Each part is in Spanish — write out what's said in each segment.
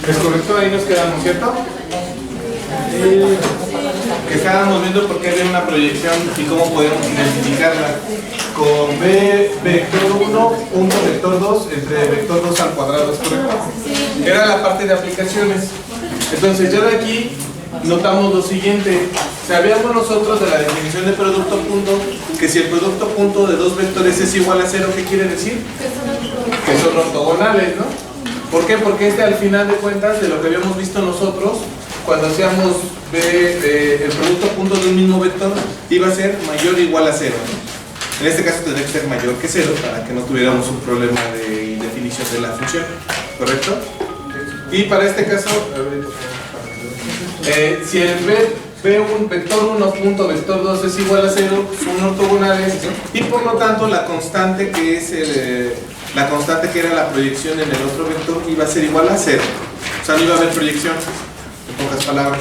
¿Es correcto? Ahí nos quedamos, ¿cierto? Que estábamos viendo por qué había una proyección y cómo podemos identificarla con b vector 1 punto vector 2 entre vector 2 al cuadrado, ¿es correcto? Era la parte de aplicaciones. Entonces ya de aquí notamos lo siguiente. Sabíamos nosotros de la definición de producto punto que si el producto punto de dos vectores es igual a 0, ¿qué quiere decir? Que son ortogonales, ¿no? ¿Por qué? Porque al final de cuentas de lo que habíamos visto nosotros cuando hacíamos el producto punto de un mismo vector iba a ser mayor o igual a 0, ¿no? En este caso tendría que ser mayor que 0 para que no tuviéramos un problema de indefinición de la función, ¿correcto? Y para este caso, si el vector 1 punto vector 2 es igual a 0, son ortogonales y por lo tanto la constante que es la constante que era la proyección en el otro vector iba a ser igual a 0. O sea, no iba a haber proyección, en pocas palabras.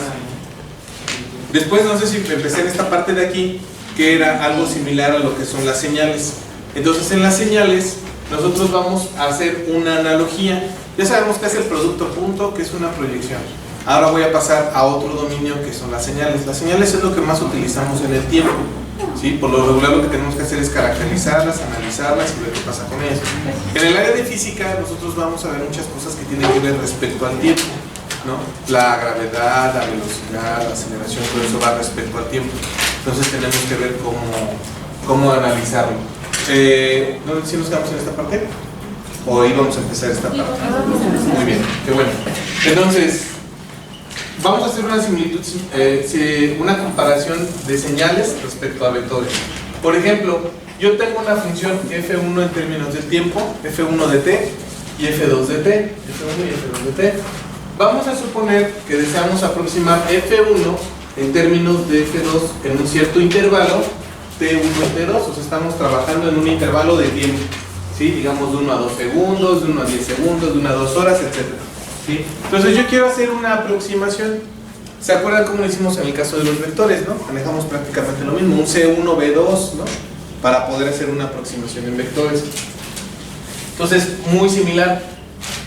Después, no sé si empecé en esta parte de aquí, que era algo similar a lo que son las señales. Entonces, en las señales, nosotros vamos a hacer una analogía. Ya sabemos que es el producto punto, que es una proyección. Ahora voy a pasar a otro dominio, que son las señales. Las señales es lo que más utilizamos en el tiempo. ¿Sí? Por lo regular lo que tenemos que hacer es caracterizarlas, analizarlas y ver qué pasa con ellas. En el área de física nosotros vamos a ver muchas cosas que tienen que ver respecto al tiempo, ¿no? La gravedad, la velocidad, la aceleración, todo eso va respecto al tiempo. Entonces tenemos que ver cómo analizarlo. ¿No si nos quedamos en esta parte? ¿O íbamos a empezar esta parte? Muy bien, qué bueno. Entonces vamos a hacer una similitud, una comparación de señales respecto a vectores. Por ejemplo, yo tengo una función f1 en términos de tiempo, f1 de t y f2 de t, f1 y f2 de t. Vamos a suponer que deseamos aproximar f1 en términos de f2 en un cierto intervalo, t1 y t2, o sea, estamos trabajando en un intervalo de tiempo, ¿sí? Digamos de 1 a 2 segundos, de 1 a 10 segundos, de 1 a 2 horas, etc. ¿Sí? Entonces yo quiero hacer una aproximación. ¿Se acuerdan cómo lo hicimos en el caso de los vectores, no? Manejamos prácticamente lo mismo, un C1, B2, ¿no? Para poder hacer una aproximación en vectores. Entonces, muy similar.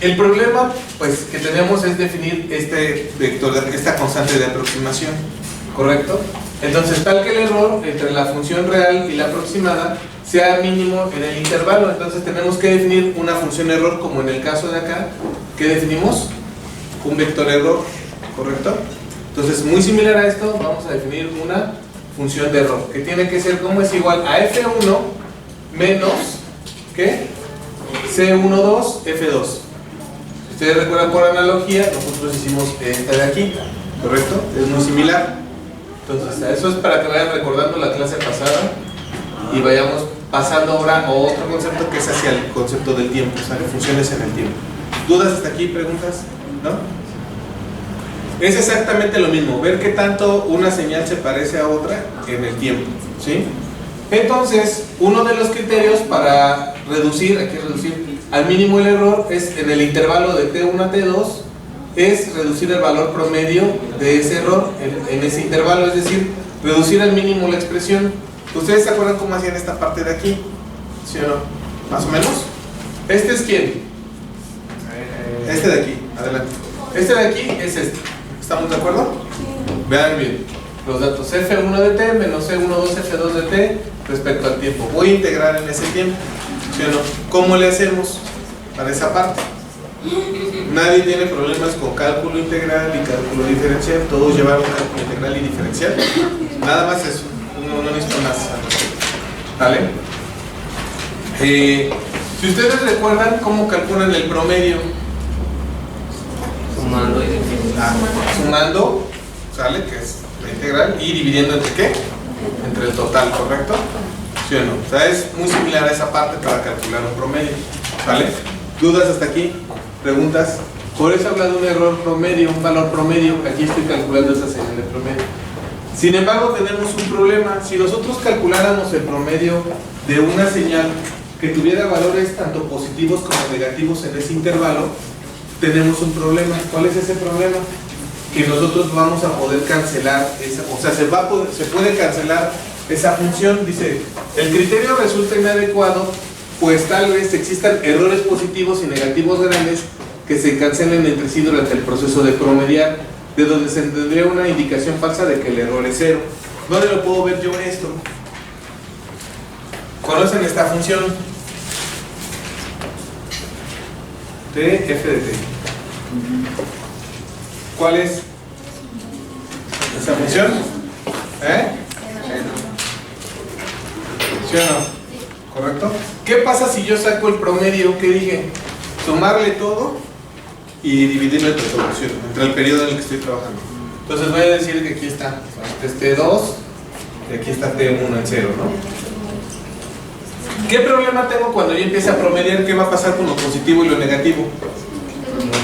El problema, pues, que tenemos es definir este vector, esta constante de aproximación, ¿correcto? Entonces, tal que el error entre la función real y la aproximada sea mínimo en el intervalo. Entonces tenemos que definir una función error, como en el caso de acá. ¿Qué definimos? Un vector error, ¿correcto? Entonces, muy similar a esto, vamos a definir una función de error, que tiene que ser como es igual a f1 menos, ¿qué? c12 f2. Si ustedes recuerdan por analogía, nosotros hicimos esta de aquí, ¿correcto? Es muy similar. Entonces, eso es para que vayan recordando la clase pasada y vayamos pasando ahora a otro concepto que es hacia el concepto del tiempo, o sea, de funciones en el tiempo. ¿Dudas hasta aquí? ¿Preguntas? ¿No? Es exactamente lo mismo, ver qué tanto una señal se parece a otra en el tiempo, ¿sí? Entonces, uno de los criterios para reducir, hay que reducir al mínimo el error, es en el intervalo de T1 a T2, es reducir el valor promedio de ese error en ese intervalo, es decir, reducir al mínimo la expresión. ¿Ustedes se acuerdan cómo hacían esta parte de aquí? ¿Sí o no? ¿Más o menos? ¿Este es quién? Este de aquí, adelante. Este de aquí es este. ¿Estamos de acuerdo? Vean bien. Los datos f1 de t menos c12 f2 de t respecto al tiempo. Voy a integrar en ese tiempo. ¿Sí o no? ¿Cómo le hacemos para esa parte? Nadie tiene problemas con cálculo integral y cálculo diferencial. Todos llevaron cálculo integral y diferencial. Nada más eso. No necesito más. ¿Vale? Si ustedes recuerdan cómo calculan el promedio, Sumando y dividiendo. Sumando, ¿sale? Que es la integral, y dividiendo entre ¿qué? Entre el total, ¿correcto? ¿Sí o no? O sea, es muy similar a esa parte para calcular un promedio, ¿vale? ¿Dudas hasta aquí? ¿Preguntas? Por eso habla de un error promedio, un valor promedio. Aquí estoy calculando esa señal de promedio. Sin embargo, tenemos un problema. Si nosotros calculáramos el promedio de una señal que tuviera valores tanto positivos como negativos en ese intervalo, tenemos un problema. ¿Cuál es ese problema? Que nosotros vamos a poder cancelar esa, o sea, se puede cancelar esa función. Dice, el criterio resulta inadecuado, pues tal vez existan errores positivos y negativos grandes que se cancelen entre sí durante el proceso de promediar, de donde se tendría una indicación falsa de que el error es 0. ¿Dónde lo puedo ver yo esto? ¿Conocen esta función? T, f de t. ¿Cuál es esa función? ¿Sí o no? ¿Correcto? ¿Qué pasa si yo saco el promedio? ¿Qué dije? Sumarle todo y dividirlo entre solución, entre el periodo en el que estoy trabajando. Entonces voy a decir que aquí está este T2 y aquí está T1 en 0, ¿no? ¿Qué problema tengo cuando yo empiece a promediar? ¿Qué va a pasar con lo positivo y lo negativo?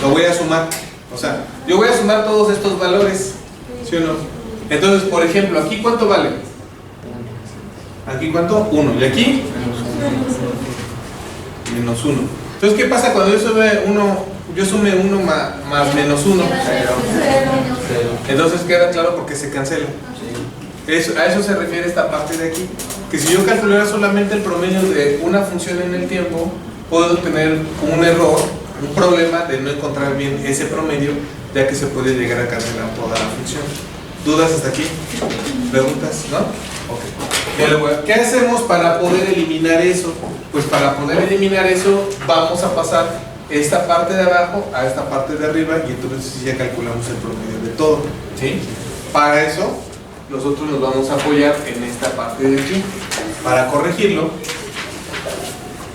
Lo voy a sumar. O sea, yo voy a sumar todos estos valores, ¿sí o no? Entonces, por ejemplo, ¿aquí cuánto vale? ¿Aquí cuánto? 1. ¿Y aquí? Menos 1. Entonces, ¿qué pasa cuando yo sume 1 más menos 1? Entonces queda claro porque se cancela. A eso se refiere esta parte de aquí. Que si yo calculara solamente el promedio de una función en el tiempo, puedo tener un error, un problema de no encontrar bien ese promedio, ya que se puede llegar a cancelar toda la función. ¿Dudas hasta aquí? ¿Preguntas? ¿No? Ok. ¿Qué hacemos para poder eliminar eso? Pues para poder eliminar eso vamos a pasar esta parte de abajo a esta parte de arriba y entonces ya calculamos el promedio de todo. ¿Sí? Para eso nosotros nos vamos a apoyar en esta parte de aquí. Para corregirlo,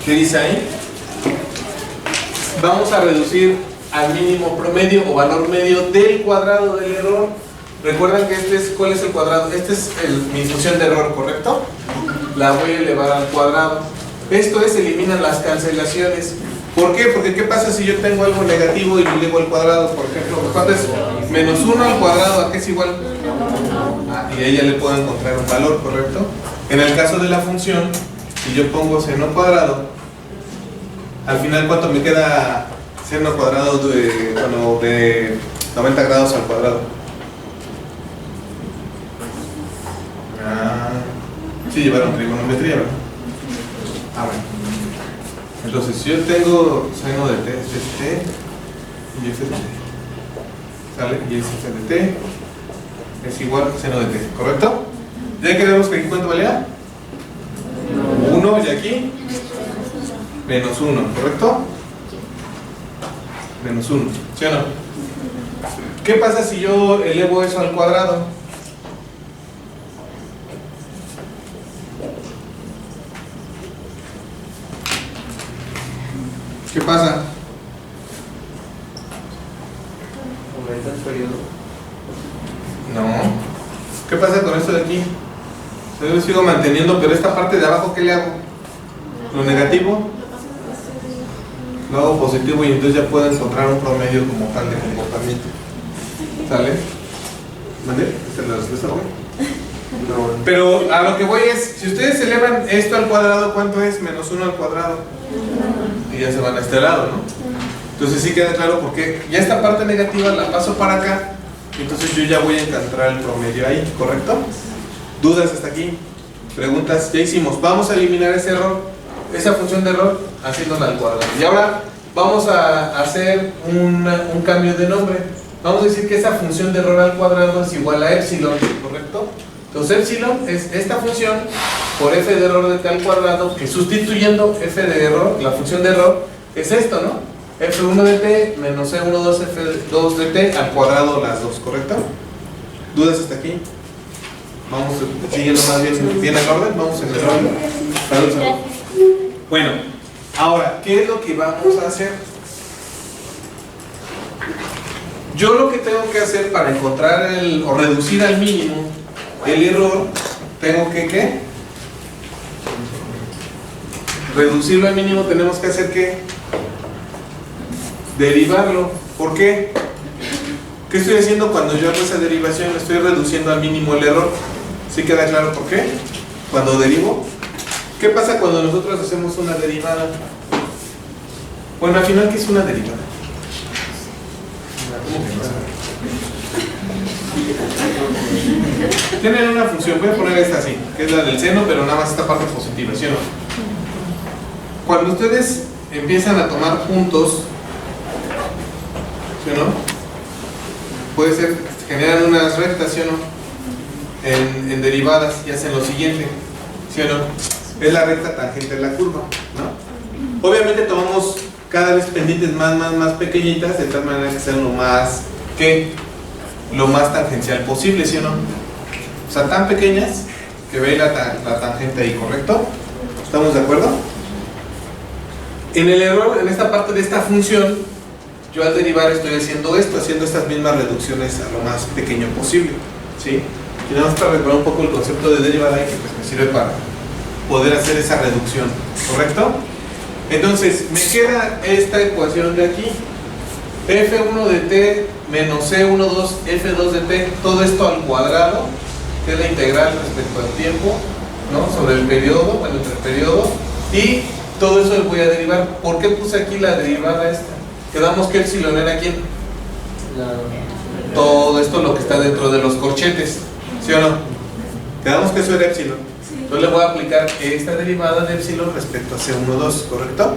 ¿qué dice ahí? Vamos a reducir al mínimo promedio o valor medio del cuadrado del error. Recuerdan que ¿cuál es el cuadrado? Este es mi función de error, ¿correcto? La voy a elevar al cuadrado. Esto es, eliminan las cancelaciones. ¿Por qué? Porque ¿qué pasa si yo tengo algo negativo y lo elevo al cuadrado? Por ejemplo, ¿cuánto es? Menos 1 al cuadrado, ¿a qué es igual? Y ahí ya le puedo encontrar un valor, ¿correcto? En el caso de la función, si yo pongo seno cuadrado, al final ¿cuánto me queda seno cuadrado de 90 grados al cuadrado? Sí llevaron trigonometría, ¿verdad? Bueno. Entonces, si yo tengo seno de t, este es t y este es t, ¿sale? Y este es de t, es igual a seno de t, ¿correcto? Ya queremos que aquí cuánto valía 1 y aquí menos 1, ¿correcto? Menos 1, ¿sí o no? ¿Qué pasa si yo elevo eso al cuadrado? ¿Qué pasa? Aumenta el periodo. No. ¿Qué pasa con esto de aquí? Yo lo sigo manteniendo, pero esta parte de abajo, ¿qué le hago? Lo negativo lo hago positivo y entonces ya puedo encontrar un promedio como tal de comportamiento. ¿Sale? ¿Mande? ¿Esta es la respuesta, güey? No. Pero a lo que voy es, si ustedes elevan esto al cuadrado, ¿cuánto es? Menos 1 al cuadrado. Y ya se van a este lado, ¿no? Entonces sí queda claro porque ya esta parte negativa la paso para acá, entonces yo ya voy a encontrar el promedio ahí, ¿correcto? ¿Dudas hasta aquí? ¿Preguntas? Ya hicimos. Vamos a eliminar ese error, esa función de error, haciéndola al cuadrado. Y ahora vamos a hacer un cambio de nombre. Vamos a decir que esa función de error al cuadrado es igual a epsilon, ¿correcto? Entonces epsilon es esta función por f de error de t al cuadrado, que sustituyendo f de error, la función de error, es esto, ¿no? f1 de t menos e12 f2 de t al cuadrado las dos, ¿correcto? ¿Dudas hasta aquí? Vamos siguiendo más bien el orden, vamos en el orden. Salud. Bueno, ahora, ¿qué es lo que vamos a hacer? Yo lo que tengo que hacer para encontrar o reducir al mínimo el error, tengo que ¿qué? Reducirlo al mínimo, tenemos que hacer ¿qué? Derivarlo. ¿Por qué? ¿Qué estoy haciendo cuando yo hago esa derivación? Estoy reduciendo al mínimo el error. ¿Sí queda claro por qué? Cuando derivo. ¿Qué pasa cuando nosotros hacemos una derivada? Bueno, al final, ¿qué es una derivada? Tienen una función, voy a poner esta así, que es la del seno, pero nada más esta parte positiva, ¿sí o no? Cuando ustedes empiezan a tomar puntos ¿sí o no? Puede ser, generan unas rectas, ¿sí o no? En derivadas y hacen lo siguiente, ¿sí o no? Es la recta tangente de la curva, ¿no? Obviamente tomamos cada vez pendientes más pequeñitas, de tal manera que sean lo más tangencial posible, ¿sí o no? O sea, tan pequeñas que ve la tangente ahí, ¿correcto? ¿Estamos de acuerdo? En el error, en esta parte de esta función, yo al derivar estoy haciendo esto, haciendo estas mismas reducciones a lo más pequeño posible, ¿sí? Y nada más para recordar un poco el concepto de derivada, que pues me sirve para poder hacer esa reducción, ¿correcto? Entonces, me queda esta ecuación de aquí, f1 de t menos c12 f2 de t, todo esto al cuadrado, que es la integral respecto al tiempo, ¿no? Sobre el periodo, bueno, entre el periodo, y todo eso lo voy a derivar. ¿Por qué puse aquí la derivada esta? Quedamos que epsilon era ¿quién? Todo esto lo que está dentro de los corchetes, ¿sí o no? Quedamos que eso era epsilon. Entonces le voy a aplicar esta derivada de epsilon respecto a C12, ¿correcto?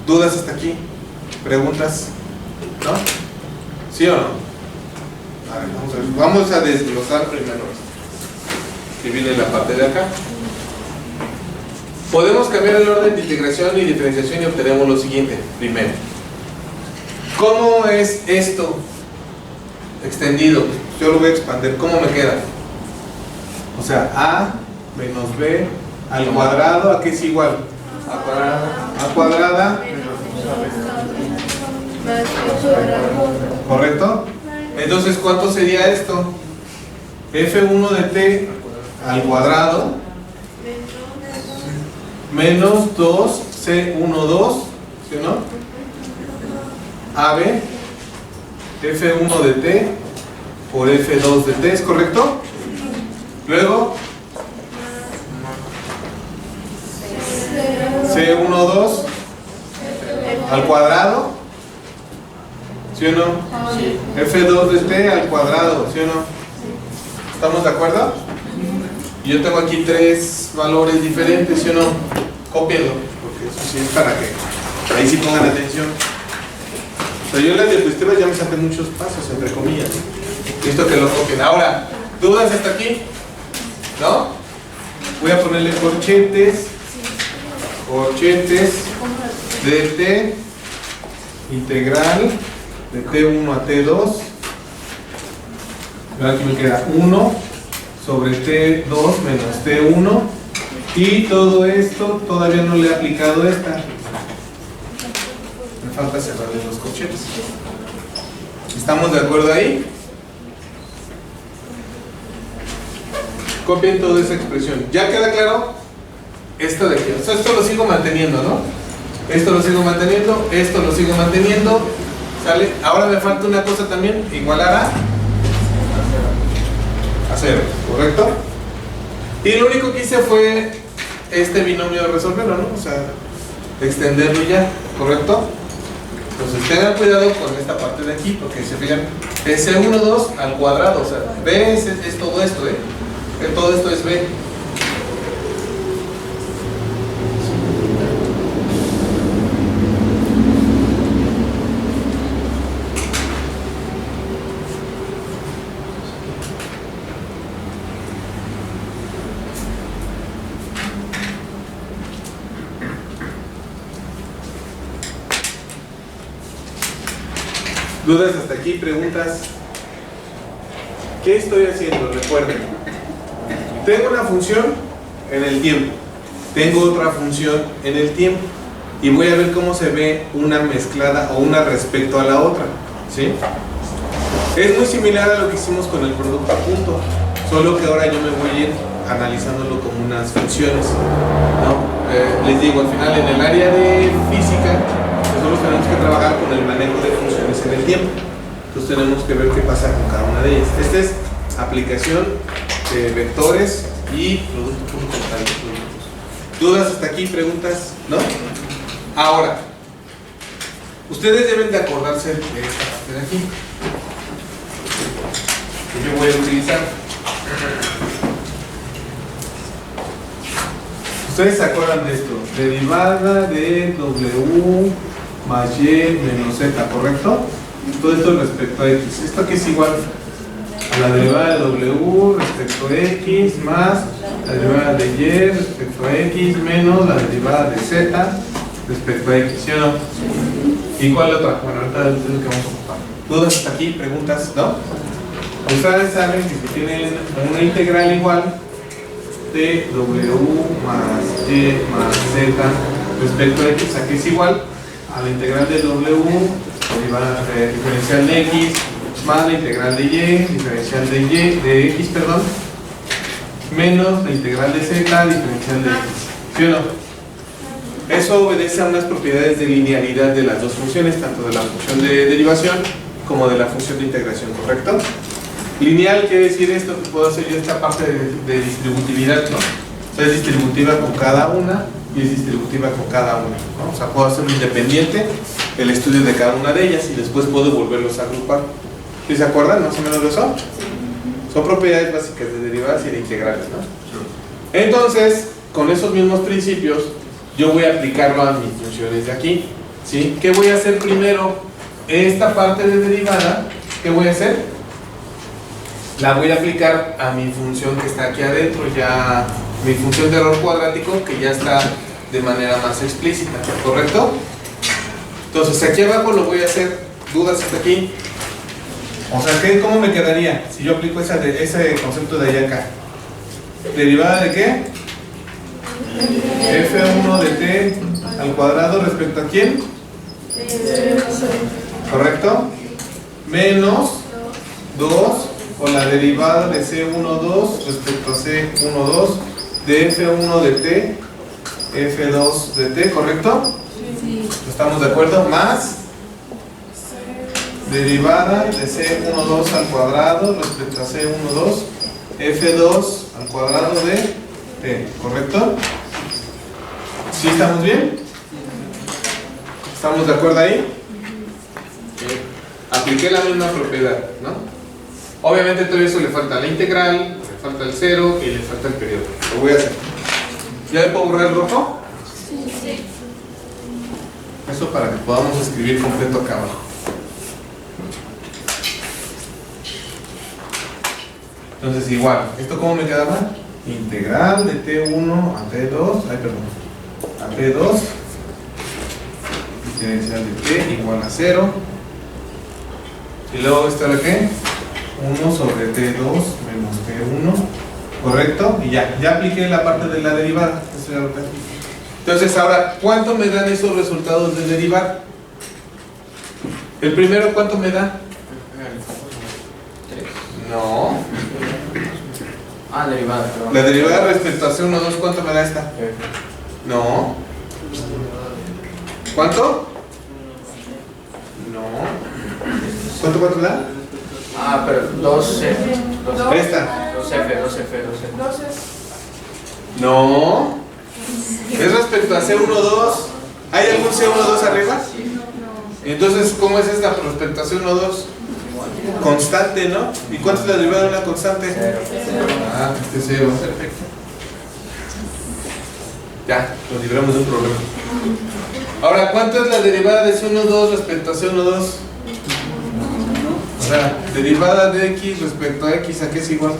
¿Dudas hasta aquí? ¿Preguntas? ¿No? ¿Sí o no? A ver, vamos a desglosar primero que viene la parte de acá. Podemos cambiar el orden de integración y diferenciación y obtenemos lo siguiente. Primero, ¿cómo es esto extendido? Yo lo voy a expandir. ¿Cómo me queda? O sea, A menos B al cuadrado, ¿a qué es igual? A cuadrada. ¿Correcto? Entonces, ¿cuánto sería esto? F1 de t al cuadrado menos 2C12, ¿sí o no? AB F1 de t por F2 de t, ¿es correcto? Luego C12 al cuadrado, ¿sí o no? Sí. F2 de t al cuadrado, ¿sí o no? ¿Estamos de acuerdo? Y yo tengo aquí tres valores diferentes, ¿sí o no? Cópienlo, porque eso sí es para que ahí sí pongan atención. O sea, yo en las diapositivas ya me saqué muchos pasos, entre comillas. Listo que lo copien. Ahora, ¿dudas hasta aquí? ¿No? Voy a ponerle corchetes de t integral de t1 a t2. Aquí me queda 1 sobre t2 menos t1, y todo esto todavía no le he aplicado esta. Me falta cerrarle los corchetes. ¿Estamos de acuerdo ahí? Copien toda esa expresión. ¿Ya queda claro? Esto de aquí. O sea, esto lo sigo manteniendo, ¿no? Esto lo sigo manteniendo, esto lo sigo manteniendo. ¿Sale? Ahora me falta una cosa también, igualar a 0, ¿correcto? Y lo único que hice fue este binomio resolverlo, ¿no? O sea, extenderlo ya, ¿correcto? Entonces tengan cuidado con esta parte de aquí, porque se fijan, es C12 al cuadrado, o sea, B es todo esto, todo esto es B. ¿Dudas hasta aquí? ¿Preguntas? ¿Qué estoy haciendo? Recuerden, tengo una función en el tiempo, tengo otra función en el tiempo, y voy a ver cómo se ve una mezclada o una respecto a la otra, ¿sí? Es muy similar a lo que hicimos con el producto a punto, solo que ahora yo me voy a ir analizándolo como unas funciones, ¿no? Les digo, al final en el área de física nosotros tenemos que trabajar con el manejo de funciones en el tiempo. Entonces tenemos que ver qué pasa con cada una de ellas. Esta es aplicación de vectores y producto punto con tal de productos. ¿Dudas hasta aquí? ¿Preguntas? ¿No? Ahora, ustedes deben de acordarse de esta parte de aquí, que yo voy a utilizar. ¿Ustedes se acuerdan de esto? Derivada de W más Y menos Z, ¿correcto? Todo esto respecto a x. Esto aquí es igual a la derivada de w respecto a x más la derivada de y respecto a x menos la derivada de z respecto a x, ¿sí o no? ¿Y cuál otra? Bueno, ahorita es lo que vamos a ocupar. ¿Dudas hasta aquí? ¿Preguntas? ¿No? Ustedes saben que si tienen una integral igual de w más y más z respecto a x, aquí es igual a la integral de w diferencial de x más la integral de y diferencial de x, perdón, menos la integral de z diferencial de x, ¿sí o no? Eso obedece a unas propiedades de linealidad de las dos funciones, tanto de la función de derivación como de la función de integración, ¿correcto? Lineal quiere decir esto, que puedo hacer yo esta parte de distributividad, ¿no? O sea, es distributiva con cada una y es distributiva con cada una, ¿no? O sea, puedo hacerlo independiente el estudio de cada una de ellas y después puedo volverlos a agrupar. ¿Sí se acuerdan más o menos de eso? Son propiedades básicas de derivadas y de integrales, ¿no? Entonces, con esos mismos principios, yo voy a aplicarlo a mis funciones de aquí, ¿sí? ¿Qué voy a hacer primero? Esta parte de derivada, ¿qué voy a hacer? La voy a aplicar a mi función que está aquí adentro, ya mi función de error cuadrático, que ya está de manera más explícita, ¿correcto? Entonces aquí abajo lo voy a hacer. ¿Dudas hasta aquí? O sea, ¿cómo me quedaría si yo aplico ese concepto de allá acá? ¿Derivada de qué? f1 de t al cuadrado respecto a quién? ¿Correcto? Menos 2 o la derivada de c12 respecto a c12 de f1 de t f2 de t, ¿correcto? ¿Estamos de acuerdo? Más derivada de c12 al cuadrado respecto a c12 f2 al cuadrado de t, ¿correcto? ¿Sí estamos bien? ¿Estamos de acuerdo ahí? Apliqué la misma propiedad, ¿no? Obviamente todo eso le falta la integral, le falta el cero y le falta el periodo. Lo voy a hacer. ¿Ya le puedo borrar el rojo? Sí. Eso para que podamos escribir completo acá abajo. Entonces igual, ¿esto cómo me quedaba? Integral de t1 a t2, a t2 diferencial de t igual a 0 y luego esto era ¿qué? 1 sobre t2 menos t1, ¿correcto? Y ya apliqué la parte de la derivada. Eso ya lo tengo. Entonces ahora, ¿cuánto me dan esos resultados de derivar? El primero, ¿cuánto me da? No. Ah, derivada, perdón. La derivada respecto a C1, 2, ¿cuánto me da esta? No. ¿Cuánto? No. ¿Cuánto me da? Ah, pero 2F. Esta. 2F. No. Es respecto a C1, 2. ¿Hay algún C1, 2 arriba? Entonces, ¿cómo es esta respecto a C1, 2? Constante, ¿no? ¿Y cuánto es la derivada de una constante? 0. Ah, este es 0. Perfecto. Ya, nos libramos de un problema. Ahora, ¿cuánto es la derivada de C1, 2 respecto a C1, 2? O sea, derivada de x respecto a x, ¿a qué es igual?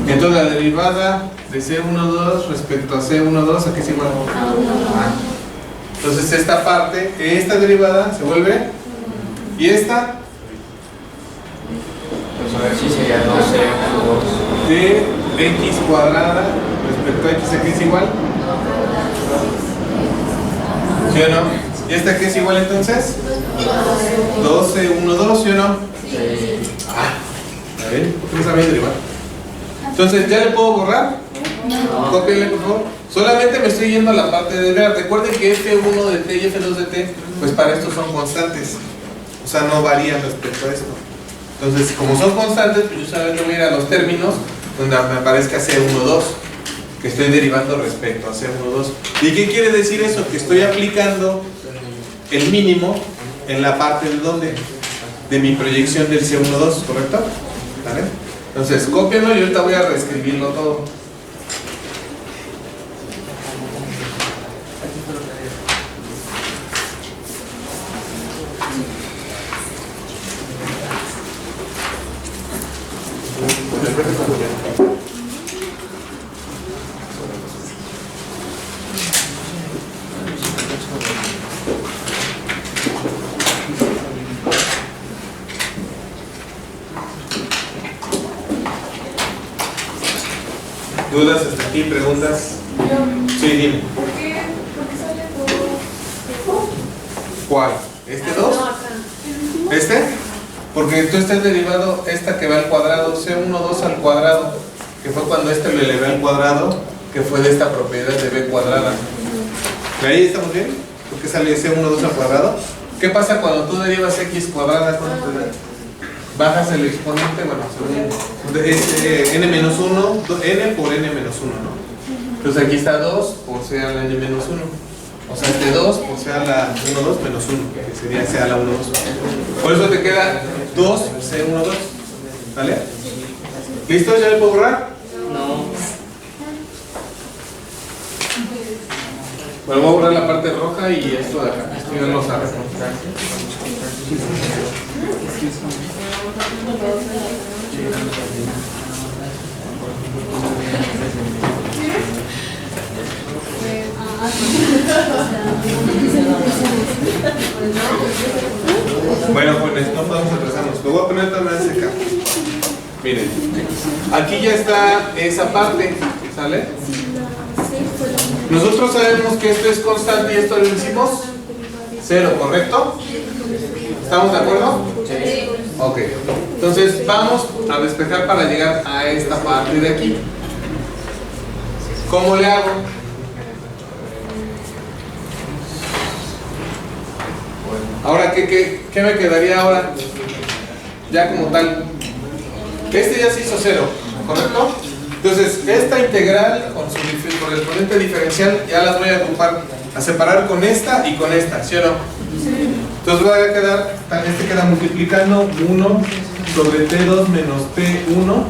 Entonces, la derivada de C1, 2 respecto a C1, 2, ¿a qué es igual? Ah. Entonces, esta parte, esta derivada se vuelve. ¿Y esta? Pues a ver si sería 2F2. De x cuadrada respecto a x, ¿a qué es igual? ¿Sí o no? ¿Y esta qué es igual entonces? 12, 1, 2, ¿sí o no? Sí. ¿Está bien? ¿Por qué no sabía derivar? Entonces, ¿ya le puedo borrar? No. Cópienle, por favor. Solamente me estoy yendo a la parte de derivar. Recuerden que F1 de t y F2 de t, pues para esto son constantes. O sea, no varían respecto a esto. Entonces, como son constantes, pues yo solamente voy a ir a los términos donde me aparezca C1, 2, que estoy derivando respecto a C1, 2. ¿Y qué quiere decir eso? Que estoy aplicando el mínimo en la parte de donde, de mi proyección del C1, 2, ¿correcto? ¿Vale? Entonces, cópienlo y ahorita voy a reescribirlo todo. ¿Dudas hasta aquí? ¿Preguntas? Sí, dime. ¿Por qué sale todo? ¿Cuál? ¿Este 2? No, acá. ¿Este? Porque tú estás derivado esta que va al cuadrado, C12 al cuadrado, que fue cuando este lo elevé al cuadrado, que fue de esta propiedad de B cuadrada. ¿De ahí estamos bien? ¿Por qué sale C12 al cuadrado? ¿Qué pasa cuando tú derivas X cuadrada? ¿Cuánto te da? Bajas el exponente, bueno, según es n-1, n por n-1, ¿no? Entonces aquí está 2 por C a la n-1. O sea, este 2 por C a la 1, 2 menos 1, que sería C a la 1, 2. Por eso te queda 2 C1, 2. ¿Vale? ¿Listo? ¿Ya le puedo borrar? No. Bueno, voy a borrar la parte roja y esto de acá. Esto ya lo sabes. Bueno, pues no podemos atrasarnos. Lo voy a poner también acá. Miren, aquí ya está esa parte, ¿sale? Nosotros sabemos que esto es constante y esto lo hicimos 0, ¿correcto? ¿Estamos de acuerdo? Sí. Ok, entonces vamos a despejar para llegar a esta parte de aquí. ¿Cómo le hago? Ahora, ¿qué me quedaría ahora? Ya como tal. Este ya se hizo 0, ¿correcto? Entonces, esta integral con su correspondiente diferencial ya las voy a agrupar, a separar con esta y con esta, ¿sí o no? Entonces voy a quedar, este queda multiplicando 1 sobre T2 menos T1,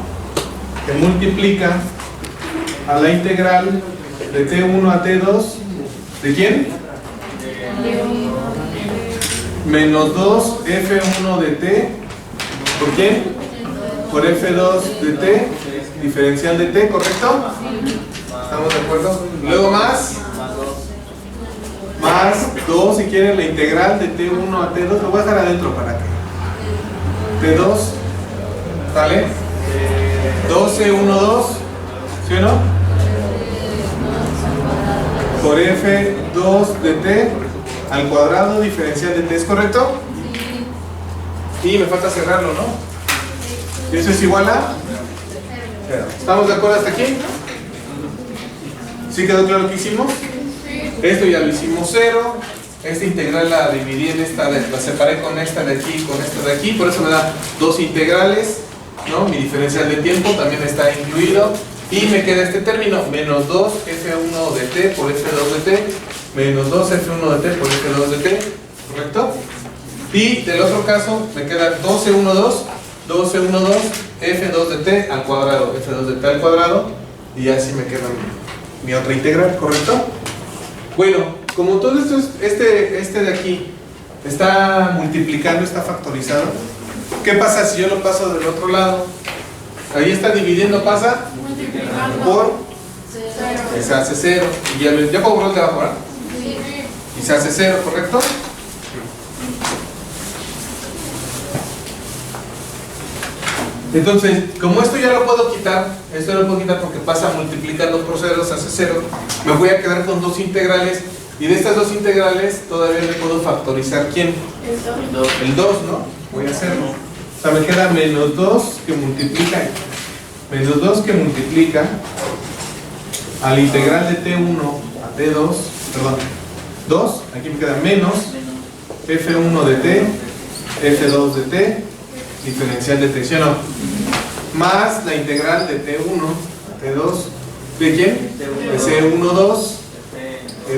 que multiplica a la integral de T1 a T2, ¿de quién? Menos 2 F1 de T, ¿por quién? Por F2 de T, diferencial de T, ¿correcto? ¿Estamos de acuerdo? Luego más 2, si quieren, la integral de T1 a T2, lo voy a dejar adentro para que T2, ¿vale? 2C12, ¿sí o no? Por F2 de T al cuadrado, diferencial de T, ¿es correcto? Y me falta cerrarlo, ¿no? Eso es igual a 0. ¿Estamos de acuerdo hasta aquí? ¿Sí quedó claro lo que hicimos? Esto ya lo hicimos 0. Esta integral la dividí en esta, la separé con esta de aquí y con esta de aquí. Por eso me da dos integrales, ¿no? Mi diferencial de tiempo también está incluido. Y me queda este término, menos 2 F1 de T por F2 de T, menos 2 F1 de T por F2 de T, ¿correcto? Y del otro caso me queda 2C12, 2C12, F2 de T al cuadrado, F2 de T al cuadrado, y así me queda mi otra integral, ¿correcto? Bueno, como todo esto es, este de aquí está multiplicando, está factorizado, ¿qué pasa si yo lo paso del otro lado? Ahí está dividiendo, pasa por, se hace 0, y ya puedo borrar de abajo, ¿verdad? Y se hace 0, ¿correcto? Entonces, como esto ya lo puedo quitar, esto lo puedo quitar porque pasa multiplicando por 0, se hace 0, me voy a quedar con dos integrales, y de estas dos integrales todavía le puedo factorizar, ¿quién? El 2, ¿no? Voy a hacerlo. O sea, me queda menos 2 que multiplica, menos 2 que multiplica a la integral de T1 a T2, perdón, 2, aquí me queda menos F1 de T, F2 de T, diferencial de T, ¿sí o no? Más la integral de T1 a T2, ¿de quién? De C12,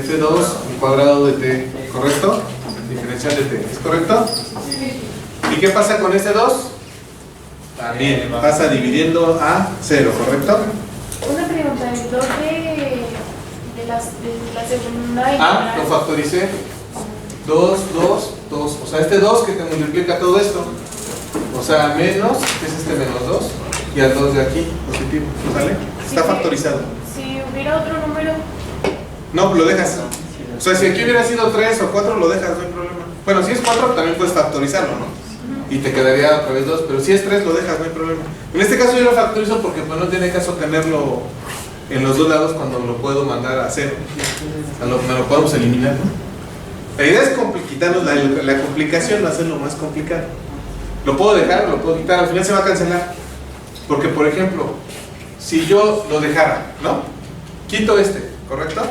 F2 al cuadrado de T, ¿correcto? Diferencial de T, ¿es correcto? ¿Y qué pasa con este 2? También pasa dividiendo a 0, ¿correcto? Una pregunta, el 2 de la segunda Ah, lo factoricé. 2, 2, 2. O sea, este 2 que te multiplica todo esto. O sea, menos, que es este menos 2. Y al 2 de aquí, positivo. ¿Sale? Está factorizado. Si hubiera otro número. No, lo dejas. O sea, si aquí hubiera sido 3 o 4, lo dejas, no hay problema. Bueno, si es 4, también puedes factorizarlo, ¿no? Y te quedaría otra vez 2, pero si es 3 lo dejas, no hay problema. En este caso yo lo factorizo porque pues no tiene caso tenerlo en los dos lados cuando lo puedo mandar a cero. Me lo podemos eliminar, ¿no? La idea es quitarnos la complicación, no hacerlo más complicado. Lo puedo dejar o lo puedo quitar, al final se va a cancelar. Porque, por ejemplo, si yo lo dejara, ¿no? Quito este, ¿correcto?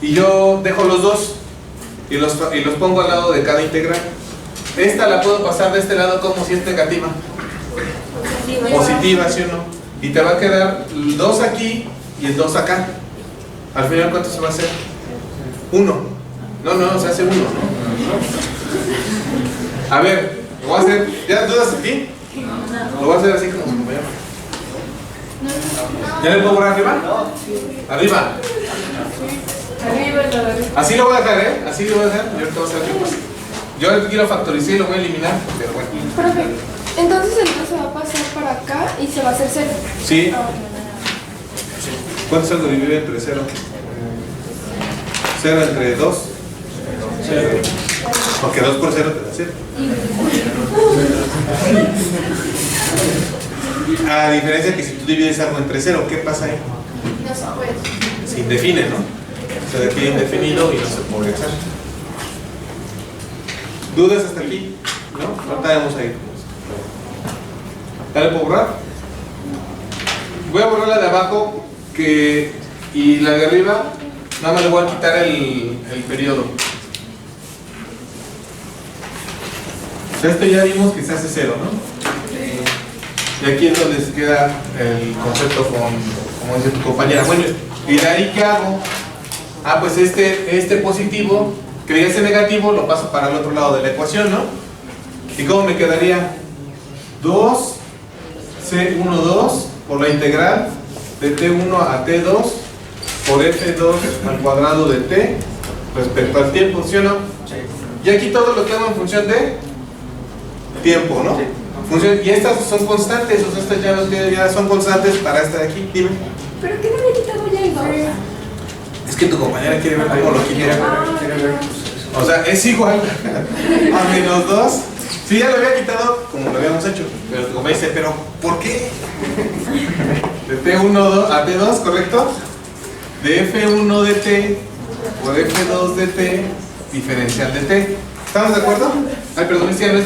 Y yo dejo los dos y los pongo al lado de cada integral. Esta la puedo pasar de este lado como si es negativa. Positiva, ¿sí o no? Y te va a quedar el 2 aquí y el 2 acá. Al final, ¿cuánto se va a hacer? 1. No, se hace 1, ¿no? A ver, lo voy a hacer. ¿Ya dudas aquí? Lo voy a hacer así como se me llama. ¿Ya le puedo poner arriba? Arriba. Así lo voy a dejar, ¿eh? Así lo voy a dejar. Yo ahorita voy a hacer otra cosa. Yo aquí lo factoricé y lo voy a eliminar, pero bueno. Profe, entonces el 2 se va a pasar para acá y se va a hacer 0. Sí. ¿Cuánto es algo dividido entre 0? 0 entre 2. 0. Porque 2 por 0 te da 0. A diferencia que si tú divides algo entre 0, ¿qué pasa ahí? No se puede. Se indefine, ¿no? Se define indefinido y no se puede hacer. ¿Dudas hasta aquí? ¿No? Ahorita vamos a ir. ¿Ya le puedo borrar? Voy a borrar la de abajo y la de arriba, nada más le voy a quitar el periodo. Esto ya vimos que se hace 0, ¿no? Y aquí es donde se queda el concepto como dice tu compañera. Bueno, ¿y de ahí qué hago? Ah, pues este positivo, que ya es negativo, lo paso para el otro lado de la ecuación, ¿no? ¿Y cómo me quedaría? 2C12 por la integral de T1 a T2 por F2 al cuadrado de T respecto al tiempo, ¿sí o no? Sí. Y aquí todo lo que hago en función de tiempo, ¿no? Sí. Y estas son constantes, o sea, estas ya son constantes para esta de aquí, dime. ¿Pero qué no había quitado ya el 2? Es que tu compañera quiere ver cómo lo quiere. Quiere ver. O sea, es igual a menos 2. Sí, ya lo había quitado como lo habíamos hecho. Pero tu compañera dice, ¿pero por qué? De T1 a T2, ¿correcto? De F1 de T por F2 de T diferencial de T. ¿Estamos de acuerdo? Ay, perdón, este ya no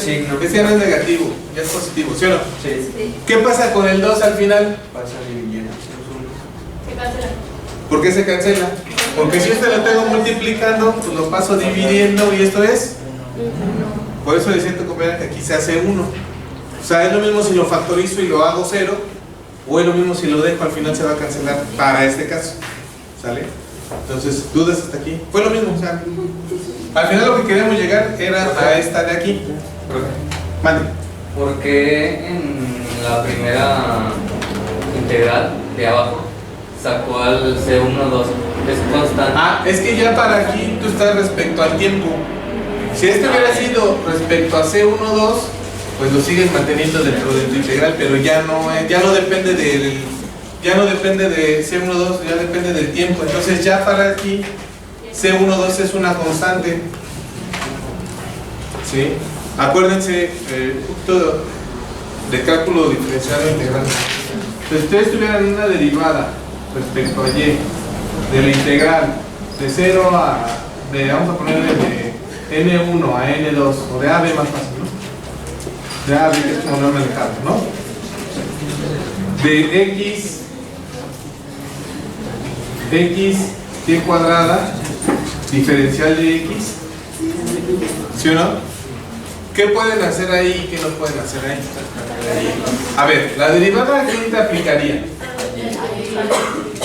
es negativo, ya es positivo, ¿sí o no? Sí. ¿Qué pasa con el 2 al final? Pasa dividiendo. Se cancela. ¿Por qué se cancela? Porque si este lo tengo multiplicando, pues lo paso dividiendo y esto es. Por eso decía tu compañera que aquí se hace 1. O sea, es lo mismo si lo factorizo y lo hago 0, o es lo mismo si lo dejo, al final se va a cancelar para este caso. ¿Sale? Entonces, ¿dudas hasta aquí? Fue lo mismo, o sea, al final lo que queríamos llegar era a esta de aquí. Mande. ¿Por qué en la primera integral de abajo sacó al C12? Es constante. Ah, es que ya para aquí tú estás respecto al tiempo. Si este hubiera sido respecto a C12, pues lo sigues manteniendo dentro de tu integral, pero ya no depende de C12, ya depende del tiempo. Entonces ya para aquí C12 es una constante. ¿Sí? Acuérdense todo de cálculo diferencial e integral. Si ustedes tuvieran una derivada respecto a y de la integral de 0 vamos a ponerle de n1 a n2 o de ab más fácil, ¿no? De ab, que es como no manejado, ¿no? De x y cuadrada diferencial de x, ¿sí o no? ¿Qué pueden hacer ahí y qué no pueden hacer ahí? A ver, la derivada aquí te aplicaría,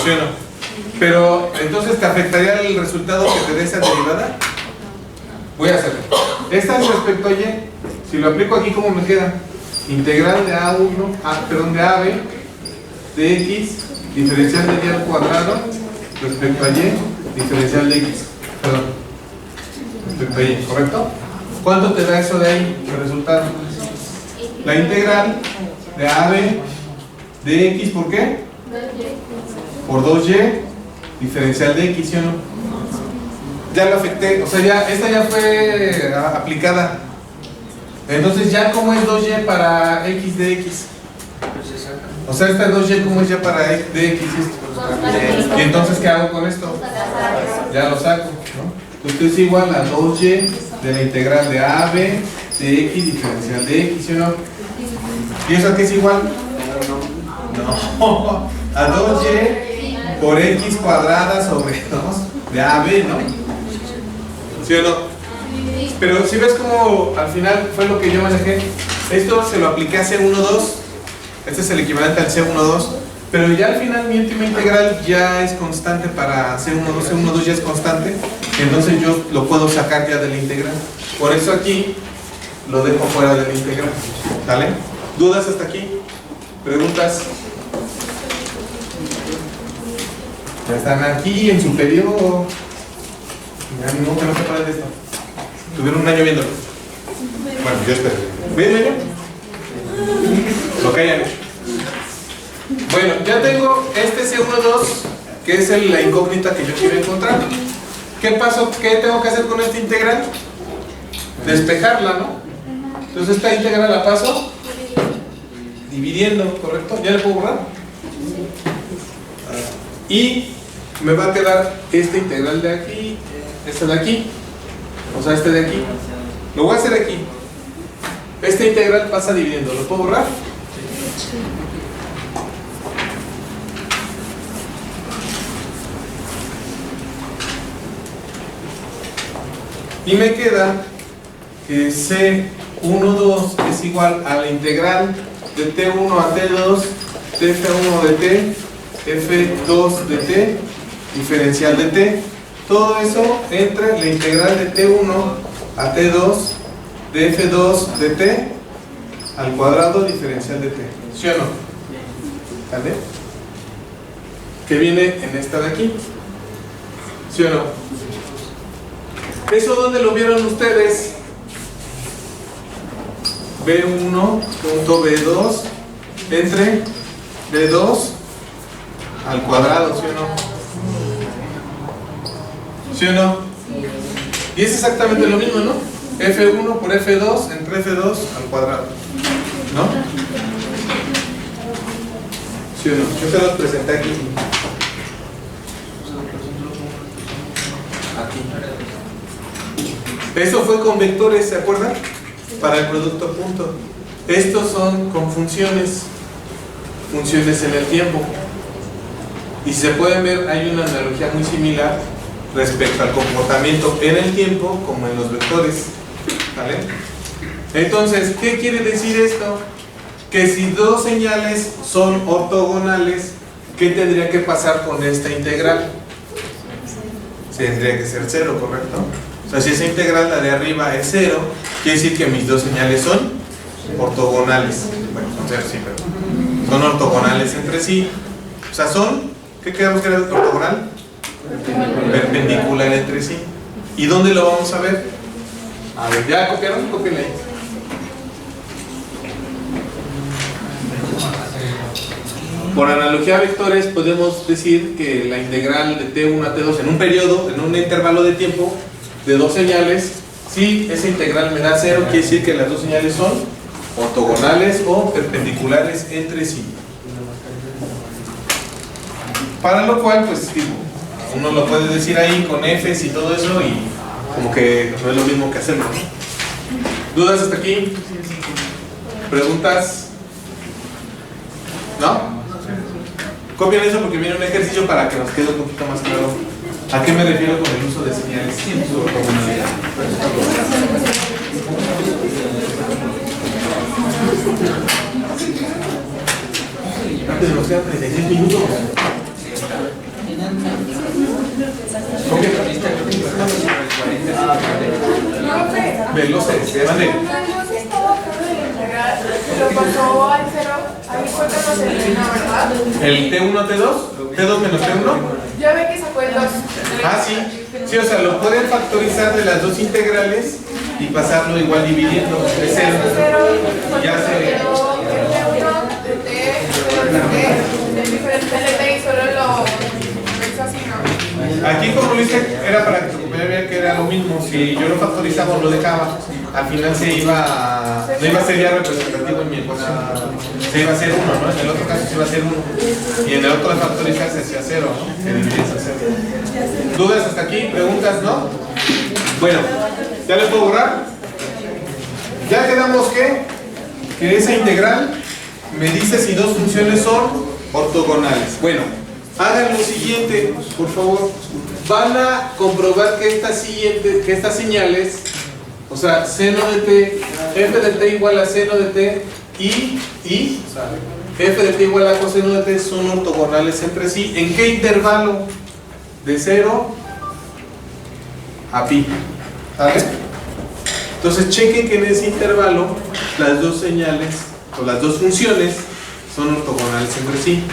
¿sí o no? Pero entonces ¿te afectaría el resultado que te dé esa derivada? Voy a hacerlo. Esta es respecto a y. Si lo aplico aquí, ¿cómo me queda? Integral de de AB de x diferencial de y al cuadrado respecto a y diferencial de x. Perdón. Respecto a y, ¿correcto? ¿Cuánto te da eso de ahí, el resultado? La integral de AB de x, ¿por qué? Por 2y diferencial de x, ¿sí o no? Ya lo afecté, o sea, esta ya fue aplicada. Entonces ya, ¿cómo es 2y para x de x? Pues se saca. O sea, esta 2y, ¿cómo es ya para dx esto? Y entonces, ¿qué hago con esto? Ya lo saco, ¿no? Esto es igual a 2y de la integral de AB de x diferencial de x, ¿sí o no? ¿Y eso a qué es igual? No, a 2y por x cuadrada sobre 2 de AB, ¿no? ¿Sí o no? Pero si ves como al final fue lo que yo manejé, esto se lo apliqué a C12, este es el equivalente al C12, pero ya al final mi última integral ya es constante para C12 ya es constante, entonces yo lo puedo sacar ya de la integral. Por eso aquí lo dejo fuera de la integral. ¿Vale? ¿Dudas hasta aquí? ¿Preguntas? Ya están aquí en su periodo. No, que no se paren de esto. Tuvieron un año viéndolo. Bueno, yo espero. ¿Ven el año? Lo que hayan hecho. Bueno, ya tengo este C12, que es la incógnita que yo quiero encontrar. ¿Qué pasó? ¿Qué tengo que hacer con esta integral? Despejarla, ¿no? Entonces esta integral la paso dividiendo, ¿correcto? ¿Ya le puedo borrar? Y me va a quedar esta integral de aquí, esta de aquí, o sea, este de aquí. Lo voy a hacer aquí. Esta integral pasa dividiendo. ¿Lo puedo borrar? Y me queda que C12 es igual a la integral de T1 a T2, de F1 de T, F2 de T, diferencial de T. Todo eso entre la integral de T1 a T2, de F2 de T, al cuadrado diferencial de T. ¿Sí o no? ¿Vale? Que viene en esta de aquí. ¿Sí o no? ¿Eso dónde lo vieron ustedes? B1.B2 entre D2 al cuadrado, ¿sí o no? ¿Sí o no? Y es exactamente lo mismo, ¿no? F1 por F2 entre F2 al cuadrado, ¿no? ¿Sí o no? Yo se los presenté aquí. Eso fue con vectores, ¿se acuerdan? Para el producto punto. Estos son con funciones en el tiempo. Y si se pueden ver, hay una analogía muy similar respecto al comportamiento en el tiempo como en los vectores. ¿Vale? Entonces, ¿qué quiere decir esto? Que si dos señales son ortogonales, ¿qué tendría que pasar con esta integral? Tendría que ser 0, ¿correcto? O sea, si esa integral, la de arriba, es 0, quiere decir que mis dos señales son ortogonales. Bueno, son 0, sí, pero son ortogonales entre sí. O sea, son, ¿qué quedamos que era ortogonal? Perpendicular entre sí. ¿Y dónde lo vamos a ver? A ver, ¿ya copiaron? Cópienle ahí. Por analogía a vectores podemos decir que la integral de T1 a T2 en un periodo, en un intervalo de tiempo de dos señales, si esa integral me da 0, quiere decir que las dos señales son ortogonales o perpendiculares entre sí. Para lo cual, pues uno lo puede decir ahí con Fs y todo eso y como que no es lo mismo que hacerlo. ¿Dudas hasta aquí? ¿Preguntas? ¿No? Copien eso porque viene un ejercicio para que nos quede un poquito más claro a qué me refiero con el uso de señales en su ortogonalidad. Antes nos quedan 36 minutos. Veloces, mande. Lo pasó al 0, ahí fue cuando se eliminó, ¿verdad? ¿El T1, T2? ¿T2 menos T1? Ya ve que sacó el 2. Ah, sí. Sí, o sea, lo pueden factorizar de las dos integrales y pasarlo igual dividiendo. Es 0. Ya se... El T1 de T, el diferente de T y solo lo hizo así, ¿no? Aquí como lo hice era para que tu compañero viera que era lo mismo. Si yo lo factorizaba o lo dejaba, al final no iba a ser ya representativo en mi ecuación. Se iba a ser 1, ¿no? En el otro caso se iba a ser 1. Y en el otro de factorizar se hacía 0, ¿no? Se dividía a 0. ¿Dudas hasta aquí? ¿Preguntas? ¿No? Bueno, ¿ya les puedo borrar? Ya quedamos que esa integral me dice si dos funciones son ortogonales. Bueno, hagan lo siguiente, por favor. Van a comprobar que estas señales, o sea, seno de t, f de t igual a seno de t y f de t igual a coseno de t son ortogonales entre sí. ¿En qué intervalo? De 0 a pi. ¿Sale? Entonces chequen que en ese intervalo las dos señales o las dos funciones son ortogonales entre sí.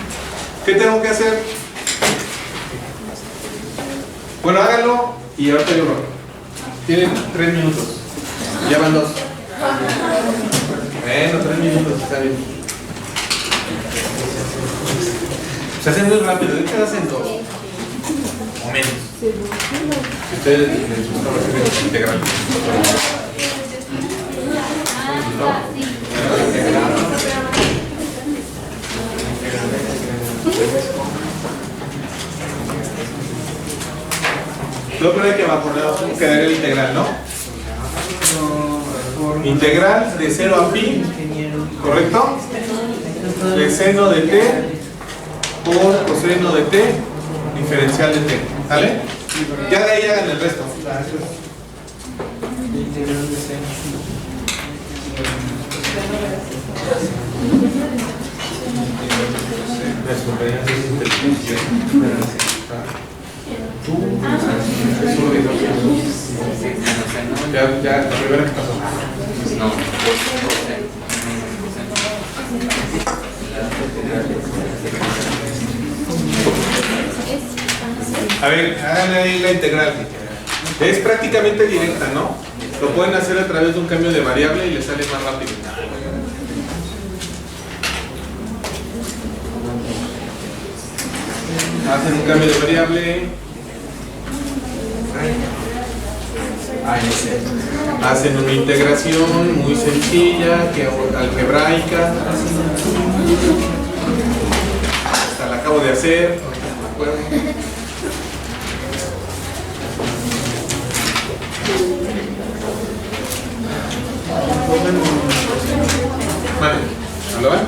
¿Qué tengo que hacer? Bueno, háganlo y ahorita yo lo hago. Tienen 3 minutos. Ya van 2. Bueno, 3 minutos, está bien. Se hacen muy rápido, de hecho hacen 2 o menos. Si ustedes les gusta hacer integral. Lo primero que va a poner quedar el integral, ¿no? Integral de 0 a pi, ¿correcto? De seno de t por coseno de t diferencial de t, ¿sale? Ya de ahí hagan el resto. Ya, la primera que pasó. No. A ver, hagan ahí la integral. Es prácticamente directa, ¿no? Lo pueden hacer a través de un cambio de variable y les sale más rápido. Hacen un cambio de variable. Hacen una integración muy sencilla, algebraica. Hasta la acabo de hacer. Vale, ¿no lo ven?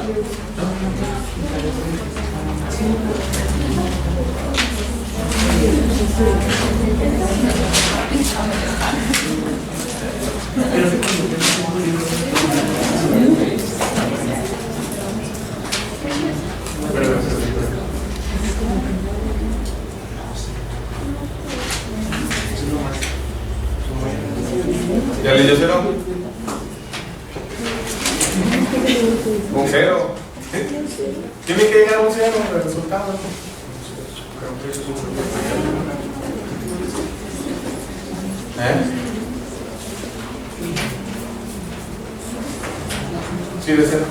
¿Ya le dio 0? Un 0. Tiene que llegar a un 0 el resultado. Sí, de 0.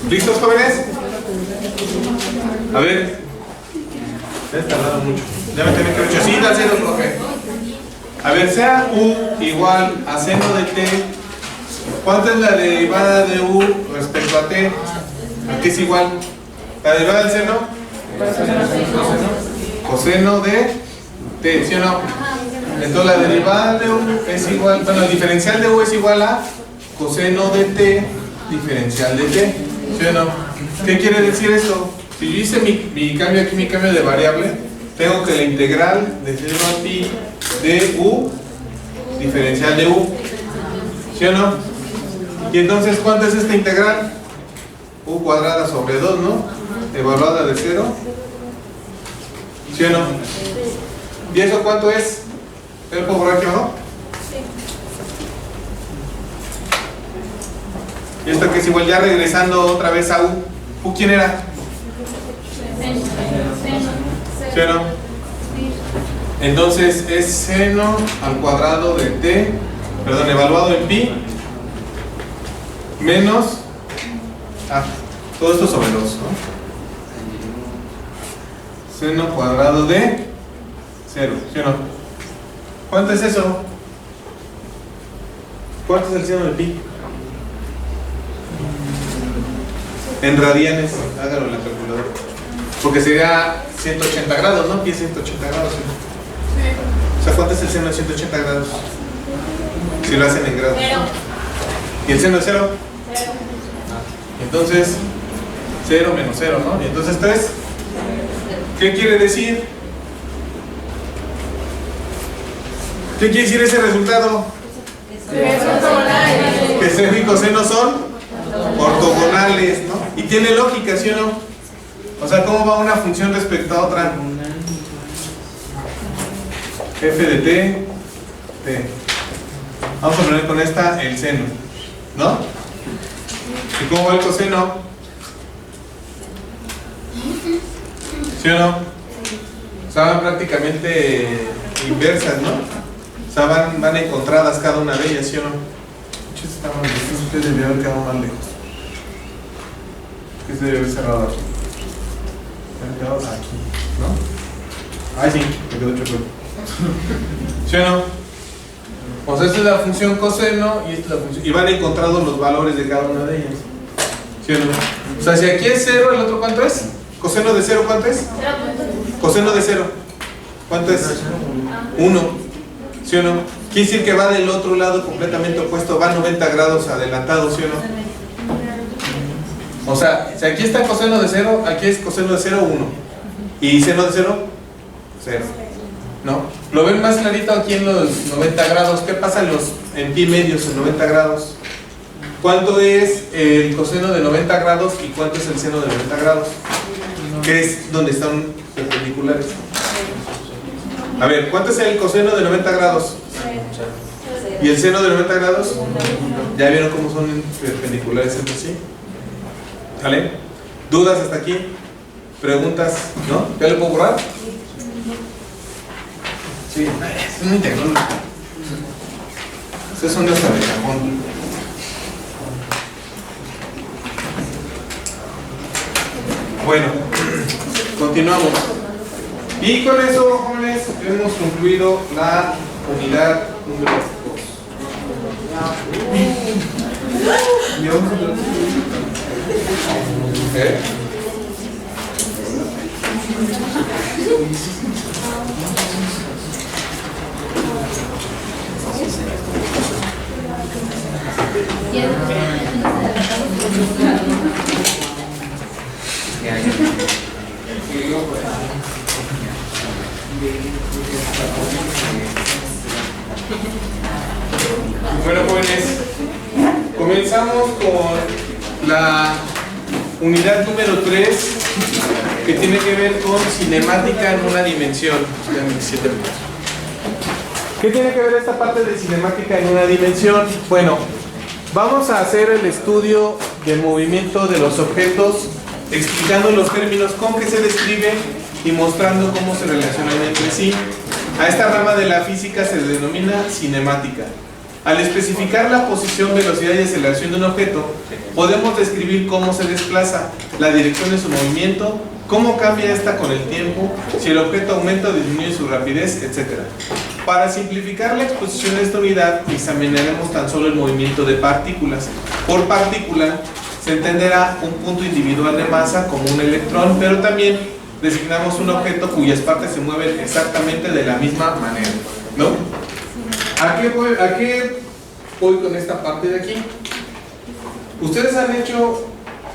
¿Listos, jóvenes? A ver. Me he tardado mucho. Ya me tienen que haber hecho. Sí, da 0, profe. A ver, sea u igual a seno de t. ¿Cuánto es la derivada de u respecto a t? ¿A qué es igual? ¿La derivada del seno? Coseno de t, ¿sí o no? Entonces la derivada de u es igual, bueno, el diferencial de u es igual a coseno de t diferencial de t, ¿sí o no? ¿Qué quiere decir esto? Si yo hice mi cambio aquí, mi cambio de variable, tengo que la integral de 0 a pi de u diferencial de u, ¿sí o no? Y entonces, ¿cuánto es esta integral? U cuadrada sobre 2, ¿no? Evaluada de 0, ¿sí o no? ¿Y eso cuánto es? ¿El puedo borrar aquí abajo? ¿Y esto que es igual? Ya regresando otra vez a U. ¿U quién era? ¿Sí o no? Entonces es seno al cuadrado de t, perdón, evaluado en pi, menos, todo esto sobre 2, ¿no? Seno cuadrado de 0, ¿sí o no? ¿Cuánto es eso? ¿Cuánto es el seno de pi? En radianes, hágalo en la calculadora. Porque sería 180 grados, ¿no? Pi es 180 grados, ¿sí? O sea, ¿cuánto es el seno de 180 grados? Si lo hacen en grados. 0. ¿Y el seno de 0? 0. Entonces, 0 menos 0, ¿no? Y entonces 3. ¿Qué quiere decir? ¿Qué quiere decir ese resultado? Que seno y coseno son ortogonales, ¿no? Y tiene lógica, ¿sí o no? O sea, ¿cómo va una función respecto a otra? F de t, t. Vamos a poner con esta el seno, ¿no? ¿Y cómo va el coseno? ¿Sí o no? O sea, van prácticamente inversas, ¿no? O sea, van encontradas cada una de ellas, ¿sí o no? Ustedes debieron haber quedado más lejos. ¿Qué se debe haber cerrado aquí? Se quedado aquí, ¿no? Ay, sí, me quedó chocolate. ¿Sí o no? O sea, esta es la función coseno y esta es la función. Y van encontrados los valores de cada una de ellas. ¿Sí o no? O sea, si aquí es 0, ¿el otro cuánto es? ¿Coseno de 0 cuánto es? Coseno de 0. ¿Cuánto es? 1. ¿Sí o no? Quiere decir que va del otro lado completamente opuesto, va 90 grados adelantado, ¿sí o no? O sea, si aquí está coseno de 0, aquí es coseno de 0, 1. ¿Y seno de 0? 0. ¿No? ¿Lo ven más clarito aquí en los 90 grados? ¿Qué pasa en pi medios en 90 grados? ¿Cuánto es el coseno de 90 grados y cuánto es el seno de 90 grados? Que es donde están perpendiculares. A ver, ¿cuánto es el coseno de 90 grados? ¿Y el seno de 90 grados? ¿Ya vieron cómo son perpendiculares entre sí? ¿Vale? ¿Dudas hasta aquí? ¿Preguntas? ¿No? ¿Ya le puedo borrar? Sí, es un integral. Esas son las de cajón. Bueno, continuamos. Y con eso, jóvenes, hemos concluido la unidad número 2. ¿Y vamos a ver? ¿Eh? Bueno, jóvenes, comenzamos con la unidad número 3, que tiene que ver con cinemática en una dimensión. ¿Qué tiene que ver esta parte de cinemática en una dimensión? Bueno, vamos a hacer el estudio del movimiento de los objetos, explicando los términos con que se describe y mostrando cómo se relacionan entre sí. A esta rama de la física se le denomina cinemática. Al especificar la posición, velocidad y aceleración de un objeto, podemos describir cómo se desplaza, la dirección de su movimiento, cómo cambia esta con el tiempo, si el objeto aumenta o disminuye su rapidez, etc. Para simplificar la exposición de esta unidad, examinaremos tan solo el movimiento de partículas. Por partícula se entenderá un punto individual de masa como un electrón, pero también designamos un objeto cuyas partes se mueven exactamente de la misma manera, ¿no? ¿A qué voy con esta parte de aquí? ¿Ustedes han hecho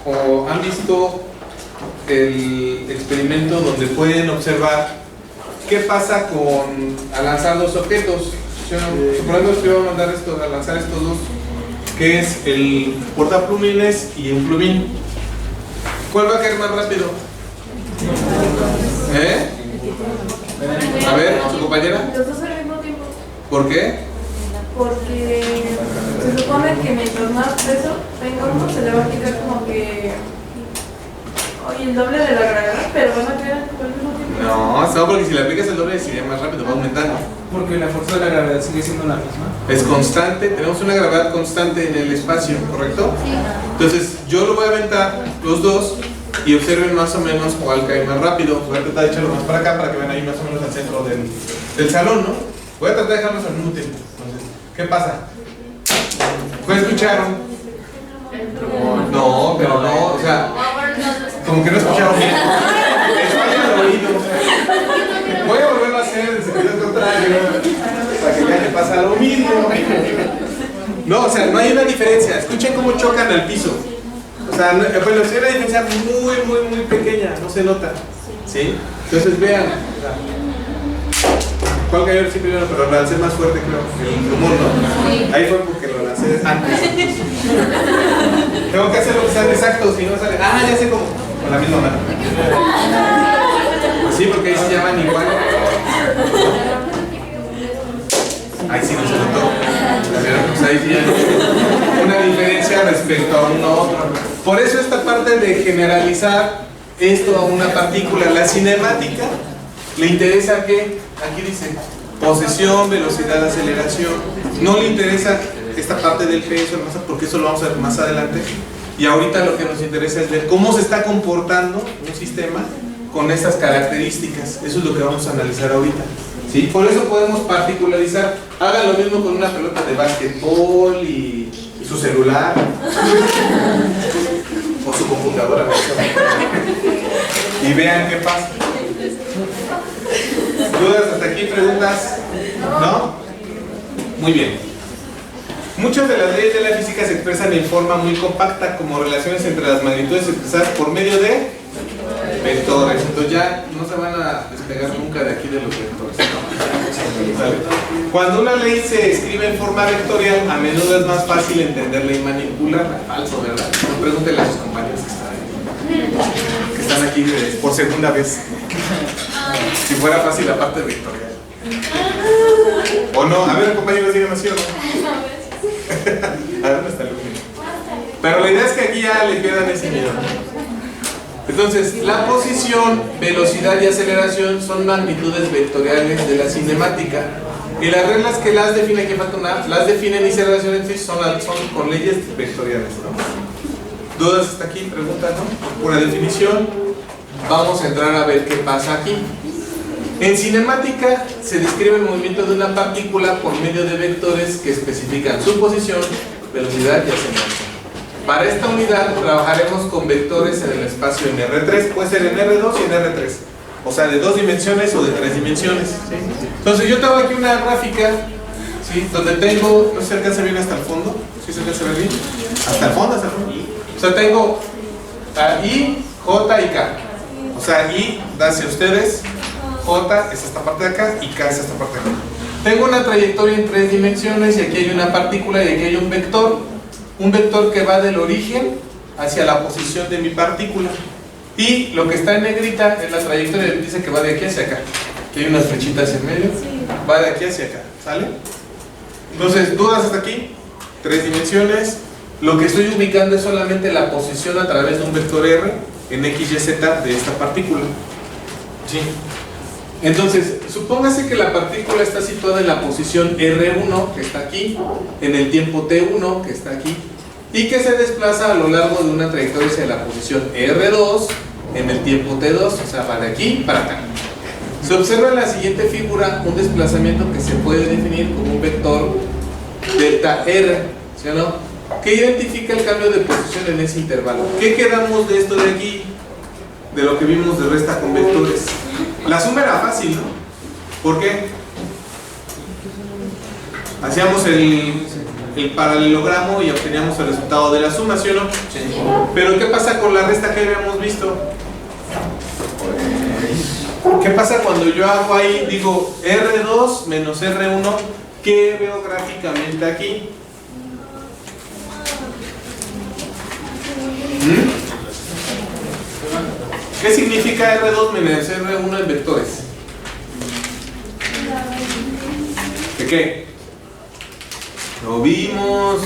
o han visto el experimento donde pueden observar qué pasa al lanzar dos objetos? Suponiendo que voy a mandar a lanzar estos dos, que es el portaplumines y un plumín. ¿Cuál va a caer más rápido? A ver, su compañera. Los dos al mismo tiempo. ¿Por qué? porque se supone que mientras más peso tenga uno, se le va a quitar como que oye, el doble de la gravedad, pero van a crear al mismo tiempo. No, porque si le aplicas el doble sería más rápido, va aumentando. Porque la fuerza de la gravedad sigue siendo la misma. Es constante, tenemos una gravedad constante en el espacio, ¿correcto? Sí. Entonces yo lo voy a aventar los dos y observen más o menos cuál cae más rápido. Voy a tratar de echarlo más para acá para que vean ahí más o menos al centro del salón, ¿no? Voy a tratar de dejarlos al mismo tiempo. Entonces, ¿qué pasa? ¿Fue escucharon? No, pero no, o sea, como que no escucharon bien. Les falla el oído. Voy a volverlo a hacer en sentido contrario para que vean que pasa lo mismo. No, o sea, no hay una diferencia. Escuchen cómo chocan al piso. O sea, bueno, sí hay una diferencia muy pequeña, no se nota. ¿Sí? Entonces vean. ¿Cuál cayó sí primero? Pero lo lancé más fuerte, creo. El rumor, ¿no? Ahí fue porque lo lancé antes. Tengo que hacer lo que sean exactos, si no sale. Ah, ya sé cómo. Con la misma mano. Pues sí, porque ahí se llaman igual. Ahí sí no se notó. Pero pues ahí sí hay una diferencia respecto a uno a otro. Por eso esta parte de generalizar esto a una partícula, la cinemática, le interesa que, aquí dice, posesión, velocidad, aceleración. No le interesa esta parte del peso, masa, porque eso lo vamos a ver más adelante. Y ahorita lo que nos interesa es ver cómo se está comportando un sistema con estas características. Eso es lo que vamos a analizar ahorita. ¿Sí? Por eso podemos particularizar. Hagan lo mismo con una pelota de básquetbol y su celular o su computadora. Y vean qué pasa. ¿Dudas hasta aquí? ¿Preguntas? ¿No? Muy bien. Muchas de las leyes de la física se expresan en forma muy compacta como relaciones entre las magnitudes expresadas por medio de vectores. Entonces ya no se van a despegar nunca de aquí de los vectores. Cuando una ley se escribe en forma vectorial, a menudo es más fácil entenderla y manipularla. Falso, ¿verdad? No, pregúntenle a sus compañeros que están aquí por segunda vez. Si fuera fácil la parte vectorial. ¿O no? A ver, compañeros, díganme sí o no. A ver, ¿dónde está el último? Pero la idea es que aquí ya le pierdan ese miedo. Entonces, la posición, velocidad y aceleración son magnitudes vectoriales de la cinemática. Y las reglas que las definen, que falta una, las definen y se relacionan entre sí son con leyes vectoriales, ¿no? ¿Dudas hasta aquí? ¿Preguntas, no? Por la definición, vamos a entrar a ver qué pasa aquí. En cinemática se describe el movimiento de una partícula por medio de vectores que especifican su posición, velocidad y aceleración. Para esta unidad trabajaremos con vectores en el espacio en R3, puede ser en R2 y en R3, o sea de 2 dimensiones o de 3 dimensiones. ¿Sí? Entonces yo tengo aquí una gráfica, ¿sí? Donde tengo, no sé si alcanza bien hasta el fondo, ¿sí se alcanza bien? Hasta el fondo, o sea tengo I, J y K, o sea I da hacia ustedes, J es esta parte de acá y K es esta parte de acá. Tengo una trayectoria en 3 dimensiones y aquí hay una partícula y aquí hay un vector que va del origen hacia la posición de mi partícula. Y lo que está en negrita es la trayectoria, dice que va de aquí hacia acá. Aquí hay unas flechitas en medio, va de aquí hacia acá, ¿sale? Entonces, ¿dudas hasta aquí? 3 dimensiones. Lo que estoy ubicando es solamente la posición a través de un vector R en X, Y, Z de esta partícula. ¿Sí? Entonces, supóngase que la partícula está situada en la posición R1, que está aquí, en el tiempo T1, que está aquí, y que se desplaza a lo largo de una trayectoria hacia la posición R2, en el tiempo T2, o sea, va de aquí para acá. Se observa en la siguiente figura un desplazamiento que se puede definir como un vector delta R, ¿sí o no? Que identifica el cambio de posición en ese intervalo. ¿Qué quedamos de esto de aquí? De lo que vimos de resta con vectores. La suma era fácil, ¿no? ¿Por qué? Hacíamos el paralelogramo y obteníamos el resultado de la suma, ¿sí o no? Sí. Pero ¿qué pasa con la resta que habíamos visto? ¿Qué pasa cuando yo hago ahí, digo R2 menos R1? ¿Qué veo gráficamente aquí? ¿Qué significa R2 menos R1 en vectores? ¿De qué? Lo vimos.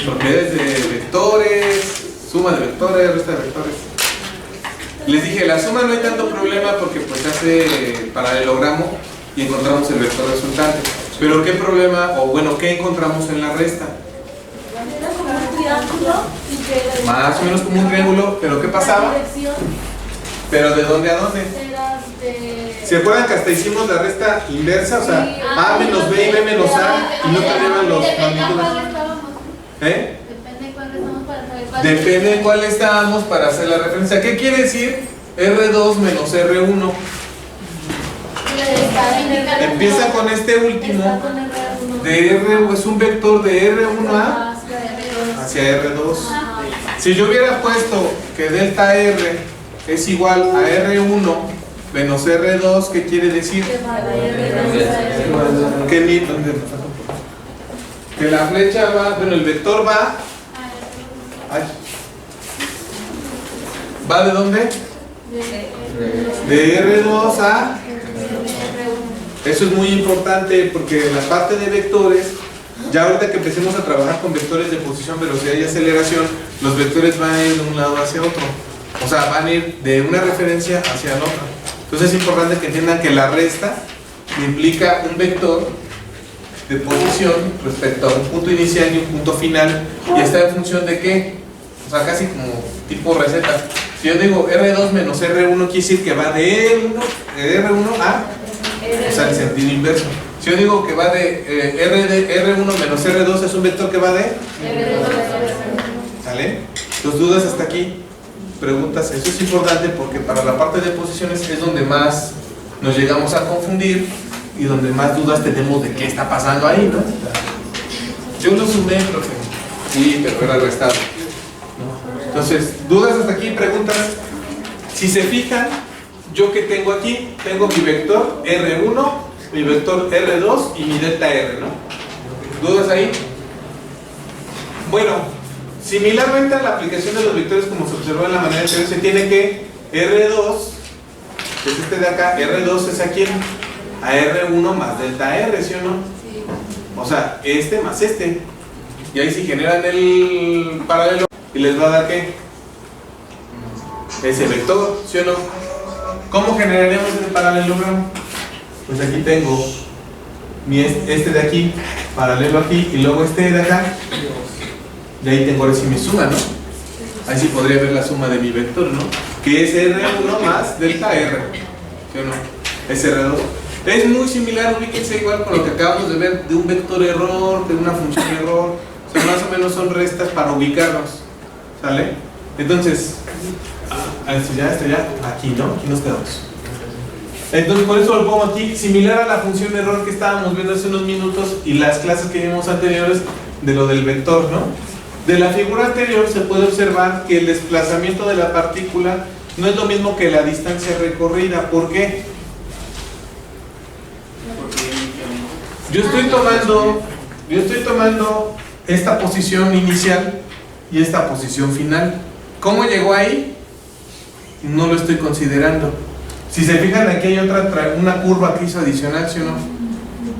Propiedades de vectores, suma de vectores, resta de vectores. Les dije, la suma no hay tanto problema porque pues se hace paralelogramo y encontramos el vector resultante. Pero ¿qué problema, o bueno, qué encontramos en la resta? Más o menos como un triángulo, pero ¿qué pasaba? ¿Pero de dónde a dónde? ¿Se acuerdan que hasta hicimos la resta inversa? O sea, A menos B y B menos A y no cambiaban los magnitudes. ¿Eh? Depende de cuál estábamos para hacer la referencia. ¿Qué quiere decir R2 menos R1? Empieza con este último. De R, es un vector de R1A hacia R2. Si yo hubiera puesto que delta R es igual a R1 menos R2, ¿qué quiere decir? Que la flecha va, bueno, el vector va. ¿Va de dónde? De R2 a. Eso es muy importante porque la parte de vectores, ya ahorita que empecemos a trabajar con vectores de posición, velocidad y aceleración, los vectores van a ir de un lado hacia otro. O sea, van a ir de una referencia hacia la otra. Entonces es importante que entiendan que la resta implica un vector de posición respecto a un punto inicial y un punto final. ¿Y está en función de qué? O sea, casi como tipo receta. Si yo digo R2 menos R1, quiere decir que va de R1 a, o sea, el sentido inverso. Si yo digo que va de R1 menos R2, es un vector que va de ¿sale? ¿Tus dudas hasta aquí? Preguntas, eso es importante porque para la parte de posiciones es donde más nos llegamos a confundir y donde más dudas tenemos de qué está pasando ahí, ¿no? Yo lo sumé, profe. Sí, pero era restado. Entonces, dudas hasta aquí, preguntas. Si se fijan, yo que tengo aquí, tengo mi vector R1, mi vector R2 y mi delta R, ¿no? ¿Dudas ahí? Bueno, similarmente a la aplicación de los vectores como se observó en la manera anterior, se tiene que R2, que es este de acá, R2 es aquí a R1 más delta R, ¿sí o no? Sí. O sea, este más este. Y ahí si generan el paralelo y les va a dar ¿qué? Ese vector, ¿sí o no? ¿Cómo generaremos ese paralelogramo? Pues aquí tengo este de aquí, paralelo aquí, y luego este de acá. Y ahí tengo ahora sí mi suma, ¿no? Ahí sí podría ver la suma de mi vector, ¿no? Que es R1 más delta R, ¿sí o no? Es R2. Es muy similar, ubíquense igual con lo que acabamos de ver de un vector error, de una función error. O sea, más o menos son restas para ubicarnos, ¿sale? Entonces, esto ya, aquí, ¿no? Aquí nos quedamos. Entonces, por eso lo pongo aquí, similar a la función error que estábamos viendo hace unos minutos y las clases que vimos anteriores de lo del vector, ¿no? De la figura anterior se puede observar que el desplazamiento de la partícula no es lo mismo que la distancia recorrida. ¿Por qué? Yo estoy tomando esta posición inicial y esta posición final. ¿Cómo llegó ahí? No lo estoy considerando. Si se fijan, aquí hay una curva que hizo adicional, ¿sí o no?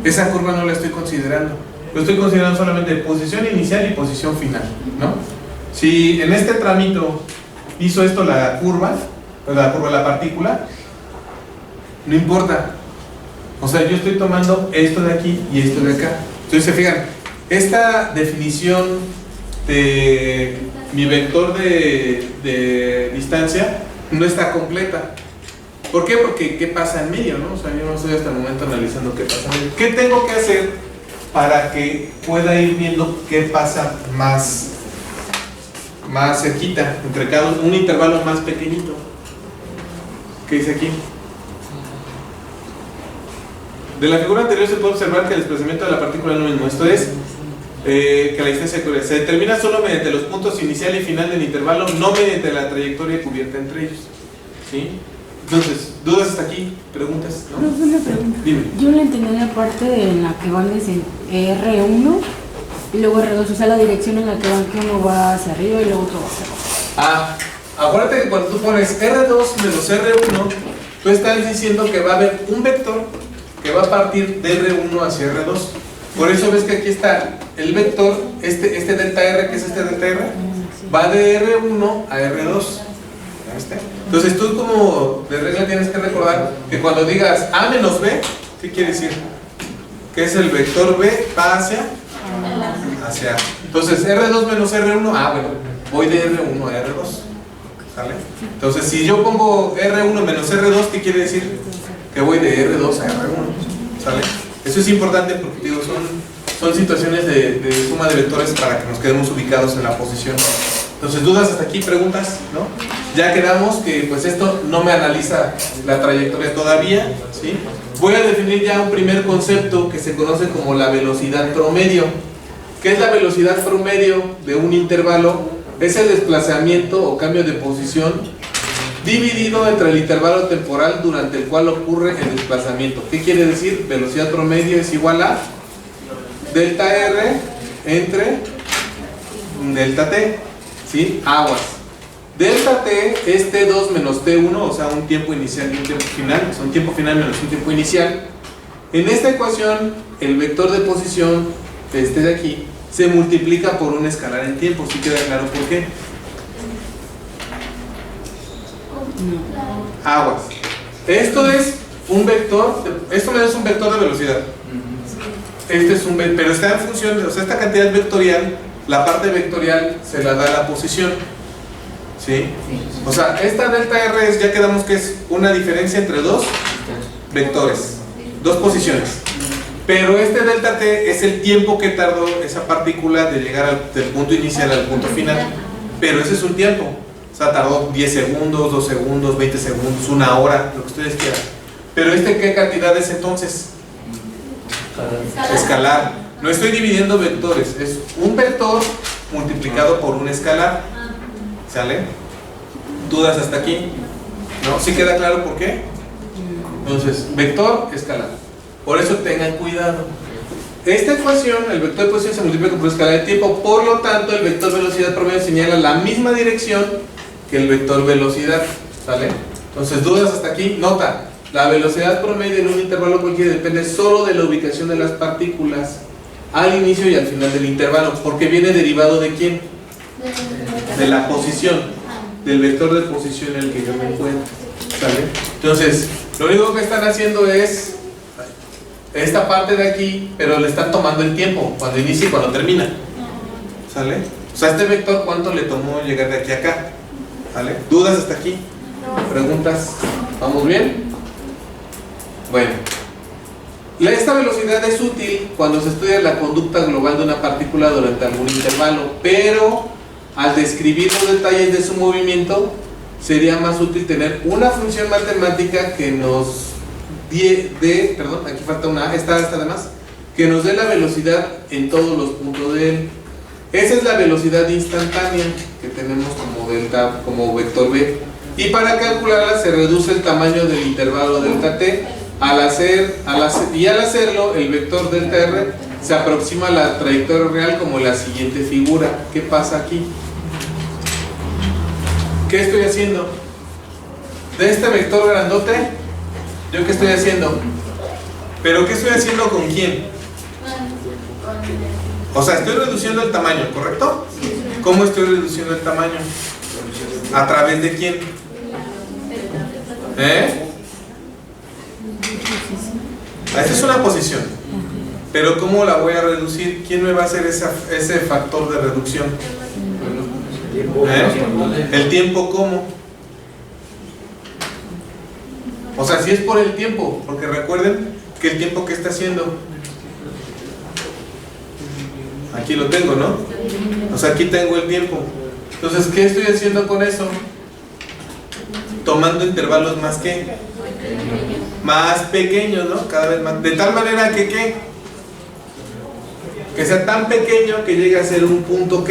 Esa curva no la estoy considerando. Lo estoy considerando solamente posición inicial y posición final, ¿no? Si en este tramito hizo esto la curva de la partícula, no importa. O sea, yo estoy tomando esto de aquí y esto de acá. Entonces, se fijan, esta definición de mi vector de distancia no está completa. ¿Por qué? Porque ¿qué pasa en medio, no? O sea, yo no estoy hasta el momento analizando qué pasa en medio. ¿Qué tengo que hacer para que pueda ir viendo qué pasa más cerquita, entre cada un intervalo más pequeñito? ¿Qué dice aquí? De la figura anterior se puede observar que el desplazamiento de la partícula es lo mismo. Esto es que la distancia se determina solo mediante los puntos inicial y final del intervalo, no mediante la trayectoria cubierta entre ellos. ¿Sí? Entonces, ¿dudas hasta aquí? ¿Preguntas? ¿No? Profe, una pregunta. Dime. Yo le entendí la parte en la que van desde R1 y luego R2, o sea, la dirección en la que van, que uno va hacia arriba y luego otro va hacia abajo. Acuérdate que cuando tú pones R2 menos R1, tú estás diciendo que va a haber un vector que va a partir de R1 hacia R2. Por eso ves que aquí está el vector, este delta R, que es este delta R, va de R1 a R2. ¿Viste? Entonces tú como de regla tienes que recordar que cuando digas A menos B, ¿qué quiere decir? Que es el vector B va hacia A. Entonces R2 menos R1, bueno, voy de R1 a R2. ¿Sale? Entonces si yo pongo R1 menos R2, ¿qué quiere decir? Que voy de R2 a R1. ¿Sale? Eso es importante porque digo, son situaciones de suma de vectores para que nos quedemos ubicados en la posición. Entonces, dudas hasta aquí, preguntas, ¿no? Ya quedamos que pues esto no me analiza la trayectoria todavía, ¿sí? Voy a definir ya un primer concepto que se conoce como la velocidad promedio. ¿Qué es la velocidad promedio de un intervalo? Es el desplazamiento o cambio de posición dividido entre el intervalo temporal durante el cual ocurre el desplazamiento. ¿Qué quiere decir? Velocidad promedio es igual a delta R entre delta T, ¿sí? Aguas. Delta T es T2 menos T1, o sea, un tiempo inicial y un tiempo final, o sea, un tiempo final menos un tiempo inicial. En esta ecuación, el vector de posición, este de aquí, se multiplica por un escalar en tiempo. ¿Sí queda claro por qué? Aguas. Esto es un vector, esto no es un vector de velocidad. Este es un vector, pero está en función de, o sea, esta cantidad vectorial, la parte vectorial se la da a la posición. ¿Sí? O sea, esta delta R es, ya quedamos que es una diferencia entre dos vectores, dos posiciones. Pero este delta T es el tiempo que tardó esa partícula de llegar del punto inicial al punto final. Pero ese es un tiempo. O sea, tardó 10 segundos, 2 segundos, 20 segundos, 1 hora, lo que ustedes quieran. Pero ¿qué cantidad es entonces? Escalar. No estoy dividiendo vectores, es un vector multiplicado por un escalar. ¿Sale? ¿Dudas hasta aquí? ¿No? ¿Sí queda claro por qué? Entonces, vector, escalar. Por eso tengan cuidado. Esta ecuación, el vector de posición se multiplica por escalar de tiempo, por lo tanto, el vector velocidad promedio señala la misma dirección que el vector velocidad. ¿Sale? Entonces, ¿dudas hasta aquí? Nota, la velocidad promedio en un intervalo cualquiera depende solo de la ubicación de las partículas al inicio y al final del intervalo, porque viene derivado ¿de quién? De la posición, del vector de posición en el que yo me encuentro. ¿Sale? Entonces, lo único que están haciendo es esta parte de aquí, pero le están tomando el tiempo, cuando inicia y cuando termina. ¿Sale? O sea, este vector, ¿cuánto le tomó llegar de aquí a acá? ¿Sale? ¿Dudas hasta aquí? ¿Preguntas? ¿Vamos bien? Bueno, esta velocidad es útil cuando se estudia la conducta global de una partícula durante algún intervalo, pero al describir los detalles de su movimiento sería más útil tener una función matemática que nos dé, perdón, aquí falta una, esta además, que nos dé la velocidad en todos los puntos de él. Esa es la velocidad instantánea que tenemos como delta, como vector B, y para calcularla se reduce el tamaño del intervalo delta T. Al hacerlo, el vector delta R se aproxima a la trayectoria real como la siguiente figura. ¿Qué pasa aquí? ¿Qué estoy haciendo? De este vector grandote, ¿yo qué estoy haciendo? ¿Pero qué estoy haciendo con quién? O sea, estoy reduciendo el tamaño, ¿correcto? ¿Cómo estoy reduciendo el tamaño? ¿A través de quién? Esta es una posición, pero ¿cómo la voy a reducir? ¿Quién me va a hacer ese factor de reducción? ¿El tiempo cómo? O sea, si es por el tiempo, porque recuerden que el tiempo que está haciendo, aquí lo tengo, ¿no? O sea, aquí tengo el tiempo. Entonces, ¿qué estoy haciendo con eso? Tomando intervalos más pequeños, ¿no? Cada vez más. De tal manera que sea tan pequeño que llegue a ser un punto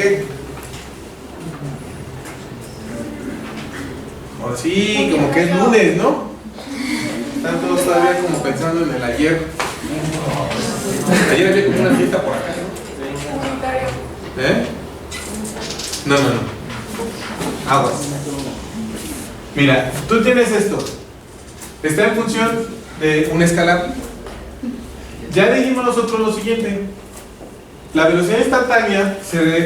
ahora sí, como que es lunes, ¿no? Están todos todavía como pensando en el ayer. Ayer había como una fiesta por acá, ¿no? No. Aguas. Mira, tú tienes esto. Está en función de un escalar. Ya dijimos nosotros lo siguiente. La velocidad instantánea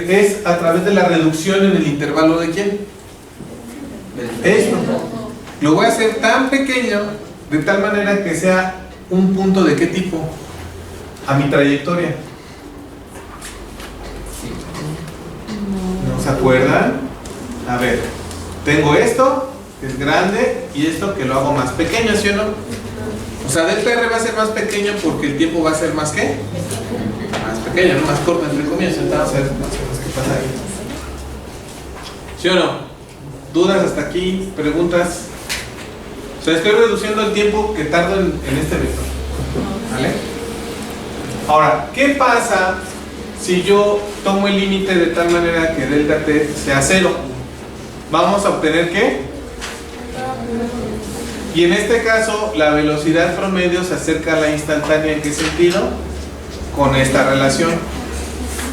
es a través de la reducción en el intervalo de ¿quién? Esto. Lo voy a hacer tan pequeño de tal manera que sea un punto de ¿qué tipo? A mi trayectoria. ¿No se acuerdan? A ver, tengo esto que es grande y esto que lo hago más pequeño, ¿sí o no? O sea, delta R va a ser más pequeño porque el tiempo va a ser más ¿qué? Más pequeño, ¿no? Más corto, entre comillas. Entonces, vamos a ver qué pasa ahí. ¿Sí o no? ¿Dudas hasta aquí? ¿Preguntas? O sea, estoy reduciendo el tiempo que tardo en este vector. ¿Vale? Ahora, ¿qué pasa si yo tomo el límite de tal manera que delta t sea 0? Vamos a obtener ¿qué? Y en este caso, la velocidad promedio se acerca a la instantánea. ¿En qué sentido? Con esta relación.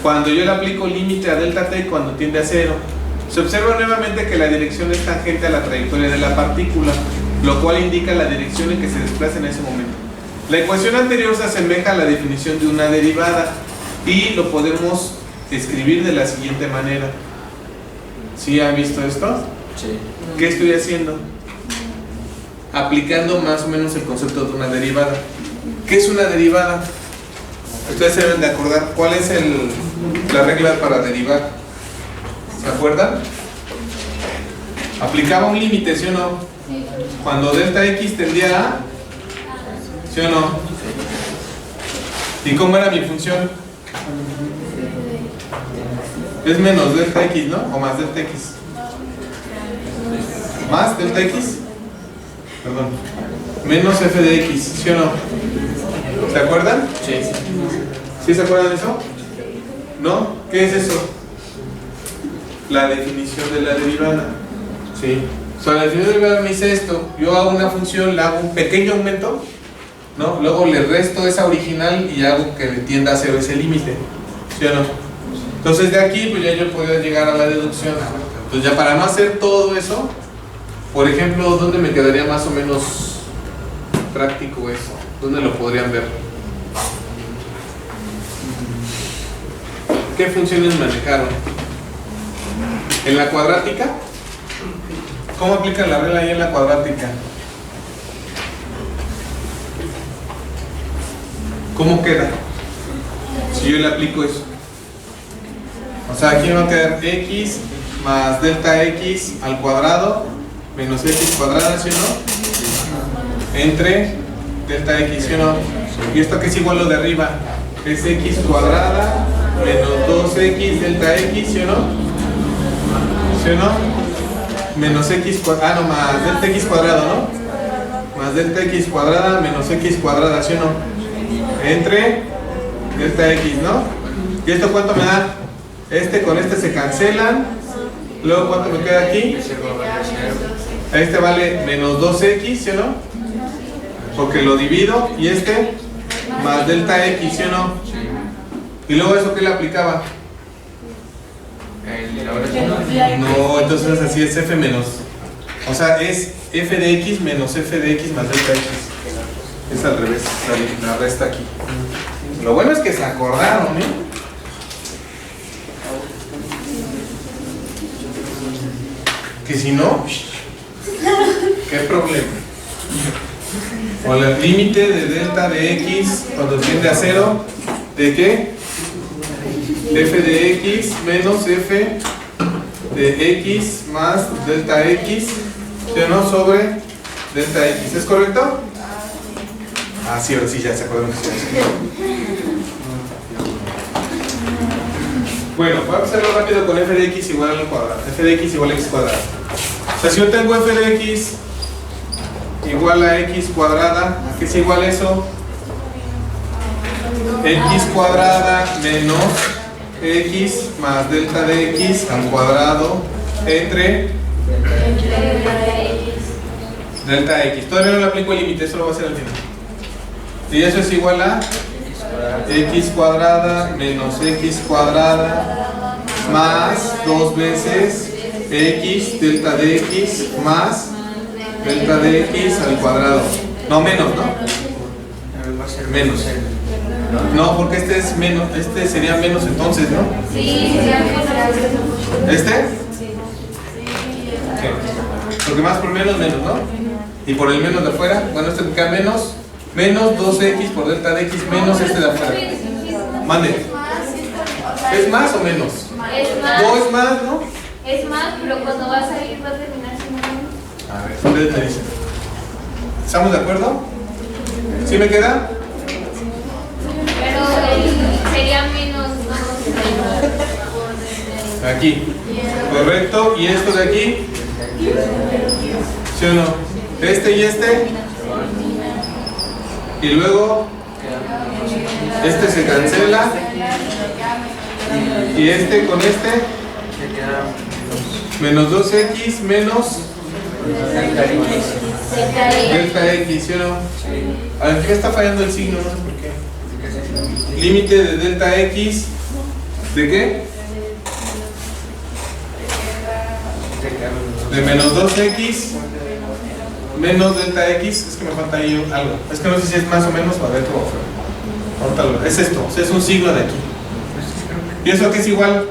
Cuando yo le aplico límite a delta t cuando tiende a 0, se observa nuevamente que la dirección es tangente a la trayectoria de la partícula, lo cual indica la dirección en que se desplaza en ese momento. La ecuación anterior se asemeja a la definición de una derivada y lo podemos escribir de la siguiente manera. ¿Sí han visto esto? Sí. ¿Qué estoy haciendo? Aplicando más o menos el concepto de una derivada. ¿Qué es una derivada? Ustedes se deben de acordar cuál es la regla para derivar. ¿Se acuerdan? Aplicaba un límite, ¿sí o no? Cuando delta x tendía a, ¿sí o no? ¿Y cómo era mi función? Es menos delta x, ¿no? O más delta x. ¿Más delta x? Perdón. Menos f de x, ¿sí o no? ¿Se acuerdan? Sí. ¿Sí se acuerdan de eso? ¿No? ¿Qué es eso? La definición de la derivada. Sí. O sea, la definición de la derivada me dice esto. Yo hago una función, le hago un pequeño aumento, ¿no? Luego le resto esa original y hago que tienda a cero ese límite. ¿Sí o no? Entonces de aquí pues ya yo podría llegar a la deducción. Entonces ya para no hacer todo eso, por ejemplo, ¿dónde me quedaría más o menos práctico eso? ¿Dónde lo podrían ver? ¿Qué funciones manejaron? ¿En la cuadrática? ¿Cómo aplican la regla ahí en la cuadrática? ¿Cómo queda? Si yo le aplico eso. O sea, aquí me va a quedar x más delta x al cuadrado menos x cuadrada, ¿sí o no? Entre delta x, ¿sí o no? Y esto que es igual a lo de arriba es x cuadrada menos 2x delta x, ¿sí o no? ¿Sí o no? Menos x cuadrada, no, más delta x cuadrado, ¿no? Más delta x cuadrada menos x cuadrada, ¿sí o no? Entre delta x, ¿no? ¿Y esto cuánto me da? Este con este se cancelan. Luego ¿cuánto me queda aquí? Este vale menos 2x, ¿sí o no? Porque lo divido. Y este más delta x, ¿sí o no? ¿Y luego eso qué le aplicaba? No, entonces así es f menos. O sea, es f de x menos f de x más delta x. Es al revés, la resta aquí. Lo bueno es que se acordaron, ¿eh? Que si no, ¿qué problema? O el límite de delta de x cuando tiende a 0, ¿de qué? F de x menos f de x más delta x, ¿sí o no? Sobre delta x, ¿es correcto? Ah, sí, ahora sí, ya se acuerdan. Bueno, voy a hacerlo rápido con f de x igual al cuadrado. F de x igual a x cuadrado. O sea, si yo tengo f de x igual a x cuadrada, ¿a qué es igual eso? X cuadrada menos x más delta de x al cuadrado entre delta x. Todavía no le aplico el límite, eso lo voy a hacer al final. Y eso es igual a x cuadrada menos x cuadrada más 2 veces x delta de x más delta de x al cuadrado. No, menos, ¿no? Menos. No, porque este es menos, este sería menos entonces, ¿no? Sí, ¿Este? ¿Qué? Porque más por menos, menos, ¿no? Y por el menos de afuera, bueno, este queda menos 2x por delta de x menos este de afuera. Mande. ¿Es más o menos? Es más. No es más, ¿no? Es más, pero cuando va a salir va a terminar siendo menos. A ver, ustedes me dicen. ¿Estamos de acuerdo? ¿Sí me queda? Pero sería menos 2. Aquí. Correcto. ¿Y esto de aquí? ¿Sí o no? Este y este. Y luego este se cancela. Y este con este. Menos 2x menos delta x, ¿sí o no? A ver, ¿qué está fallando el signo? No sé por qué. Límite de delta x. ¿De qué? De menos 2x menos delta x. Es que me falta ahí algo. Es que no sé si es más o menos o adentro o afuera. Es esto, es un signo de aquí. ¿Y eso qué es igual?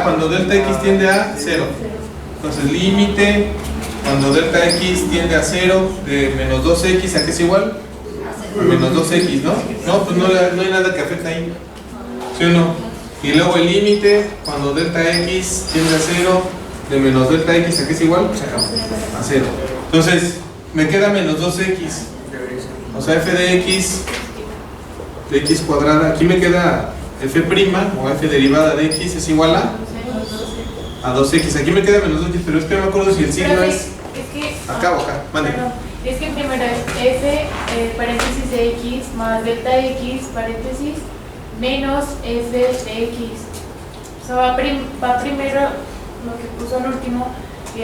Cuando delta x tiende a 0. Entonces límite cuando delta x tiende a 0 de menos 2x, ¿a qué es igual? Menos 2x, ¿no? No, pues no hay nada que afecte ahí. ¿Sí o no? Y luego el límite cuando delta x tiende a 0 de menos delta x, ¿a qué es igual? A 0. Entonces me queda menos 2x. O sea, f de x cuadrada. Aquí me queda f' o f derivada de x es igual a 2x. Aquí me queda menos 2x, pero es que no me acuerdo si el signo es acá o acá. Mande. Es que primero es f paréntesis de x más delta x paréntesis menos f de x. O sea, va primero lo que puso al último y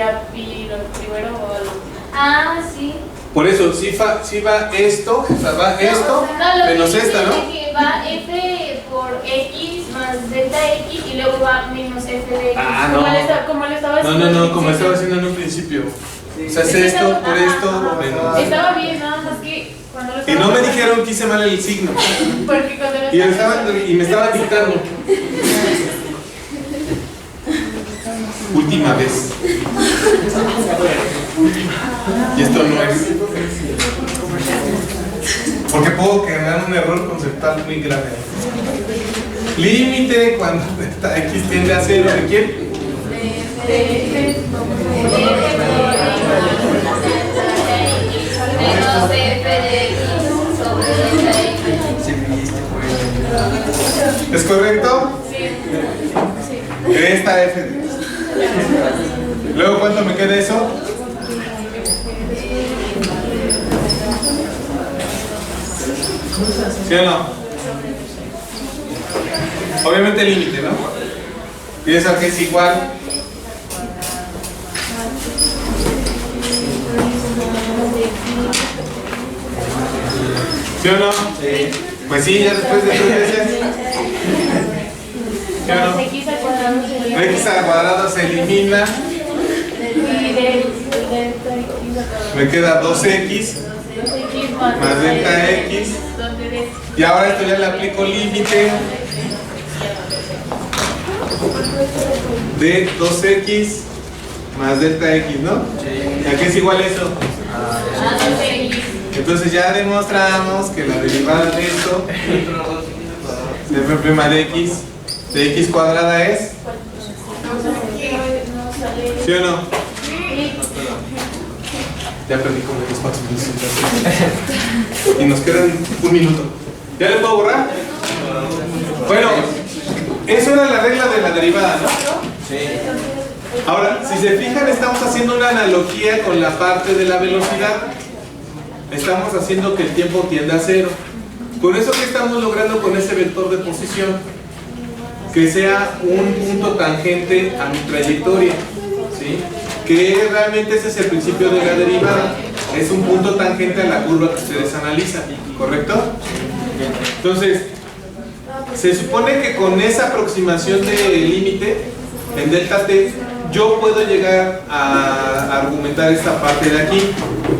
lo primero va al último. Ah, sí. Por eso, si va esto, o sea, va esto menos esta, ¿no? Que va f por x más delta x y luego va menos f de x. Ah, no. Como le estaba haciendo. No, como estaba haciendo en un principio. O sea, es esto por esto menos. Estaba bien, nada más que cuando lo Y no me dijeron que hice mal el signo. Porque cuando lo Y me estaban dictando. Última vez. Y esto no es. Porque puedo generar un error conceptual muy grave. Límite cuando delta x tiende a 0. ¿De quién? Menos f de x sobre delta x. ¿Es correcto? Esta f de x. Luego, ¿cuánto me queda eso? ¿Sí o no? Obviamente el límite, ¿no? Y eso que es igual. ¿Sí o no? Sí. Pues sí, ya después de 3 veces. ¿Sí o no? X al cuadrado se elimina. Me queda 2x más delta x. Y ahora esto ya le aplico límite de 2x más delta x, ¿no? ¿A qué es igual eso? Entonces ya demostramos que la derivada de esto de f' de x cuadrada es. ¿Sí o no? Ya perdí como 4 minutos. Y nos quedan 1 minuto. ¿Ya le puedo borrar? Bueno, eso era la regla de la derivada, ¿no? Sí. Ahora, si se fijan, estamos haciendo una analogía con la parte de la velocidad. Estamos haciendo que el tiempo tienda a 0. Con eso, ¿qué estamos logrando con ese vector de posición? Que sea un punto tangente a mi trayectoria, ¿sí? Que realmente ese es el principio de la derivada. Es un punto tangente a la curva que ustedes analizan, ¿correcto? Entonces, se supone que con esa aproximación de límite en delta t, yo puedo llegar a argumentar esta parte de aquí.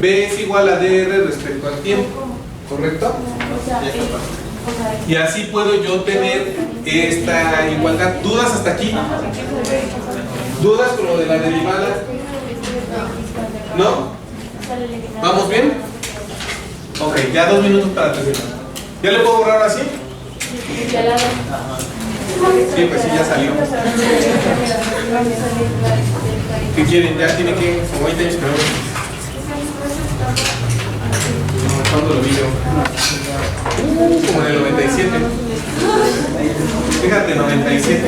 B es igual a dr respecto al tiempo. ¿correcto? O sea, Y así puedo yo tener esta igualdad. ¿Dudas hasta aquí? ¿Dudas con lo de la derivada? ¿No? ¿Vamos bien? Ok, ya 2 minutos para terminar. ¿Ya le puedo borrar así? Sí, pues sí, ya salió. ¿Qué quieren? Ya tiene que, como 20 años, pero ¿cuándo lo vi yo? Como en el 97. Fíjate, 97.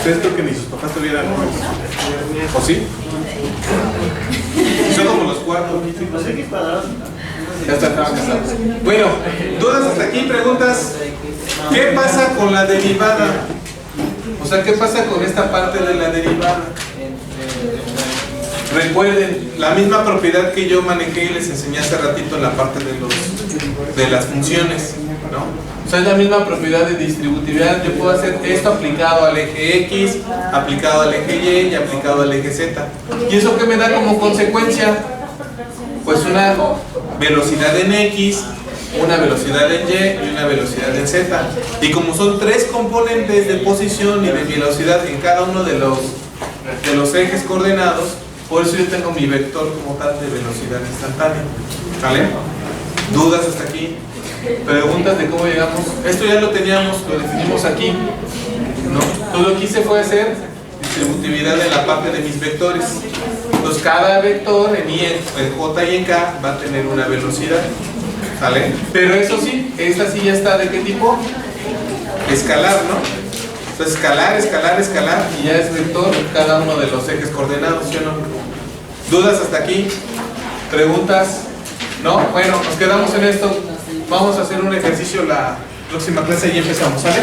Esto que ni sus papás tuvieran. ¿O sí? Son como los cuartos. Ya estaban casados. Bueno, dudas hasta aquí, preguntas. ¿Qué pasa con la derivada? O sea, ¿qué pasa con esta parte de la derivada? Recuerden, la misma propiedad que yo manejé y les enseñé hace ratito en la parte de las funciones, ¿no? O sea, es la misma propiedad de distributividad. Yo puedo hacer esto aplicado al eje X, aplicado al eje Y y aplicado al eje Z. ¿Y eso qué me da como consecuencia? Pues una velocidad en X, una velocidad en Y y una velocidad en Z. Y como son 3 componentes de posición y de velocidad en cada uno de los ejes coordenados, por eso yo tengo mi vector como tal de velocidad instantánea. ¿Vale? ¿Dudas hasta aquí? ¿Preguntas de cómo llegamos? Esto ya lo teníamos, lo definimos aquí, ¿no? Todo lo que hice fue hacer distributividad en la parte de mis vectores. Entonces cada vector en Y, en J y en K va a tener una velocidad. ¿Vale? Pero eso sí, esta sí ya está ¿de qué tipo? Escalar, ¿no? Entonces escalar, escalar, escalar y ya es vector cada uno de los ejes coordenados, ¿sí o no? ¿Dudas hasta aquí? ¿Preguntas? ¿No? Bueno, nos quedamos en esto. Vamos a hacer un ejercicio la próxima clase y empezamos, ¿sale?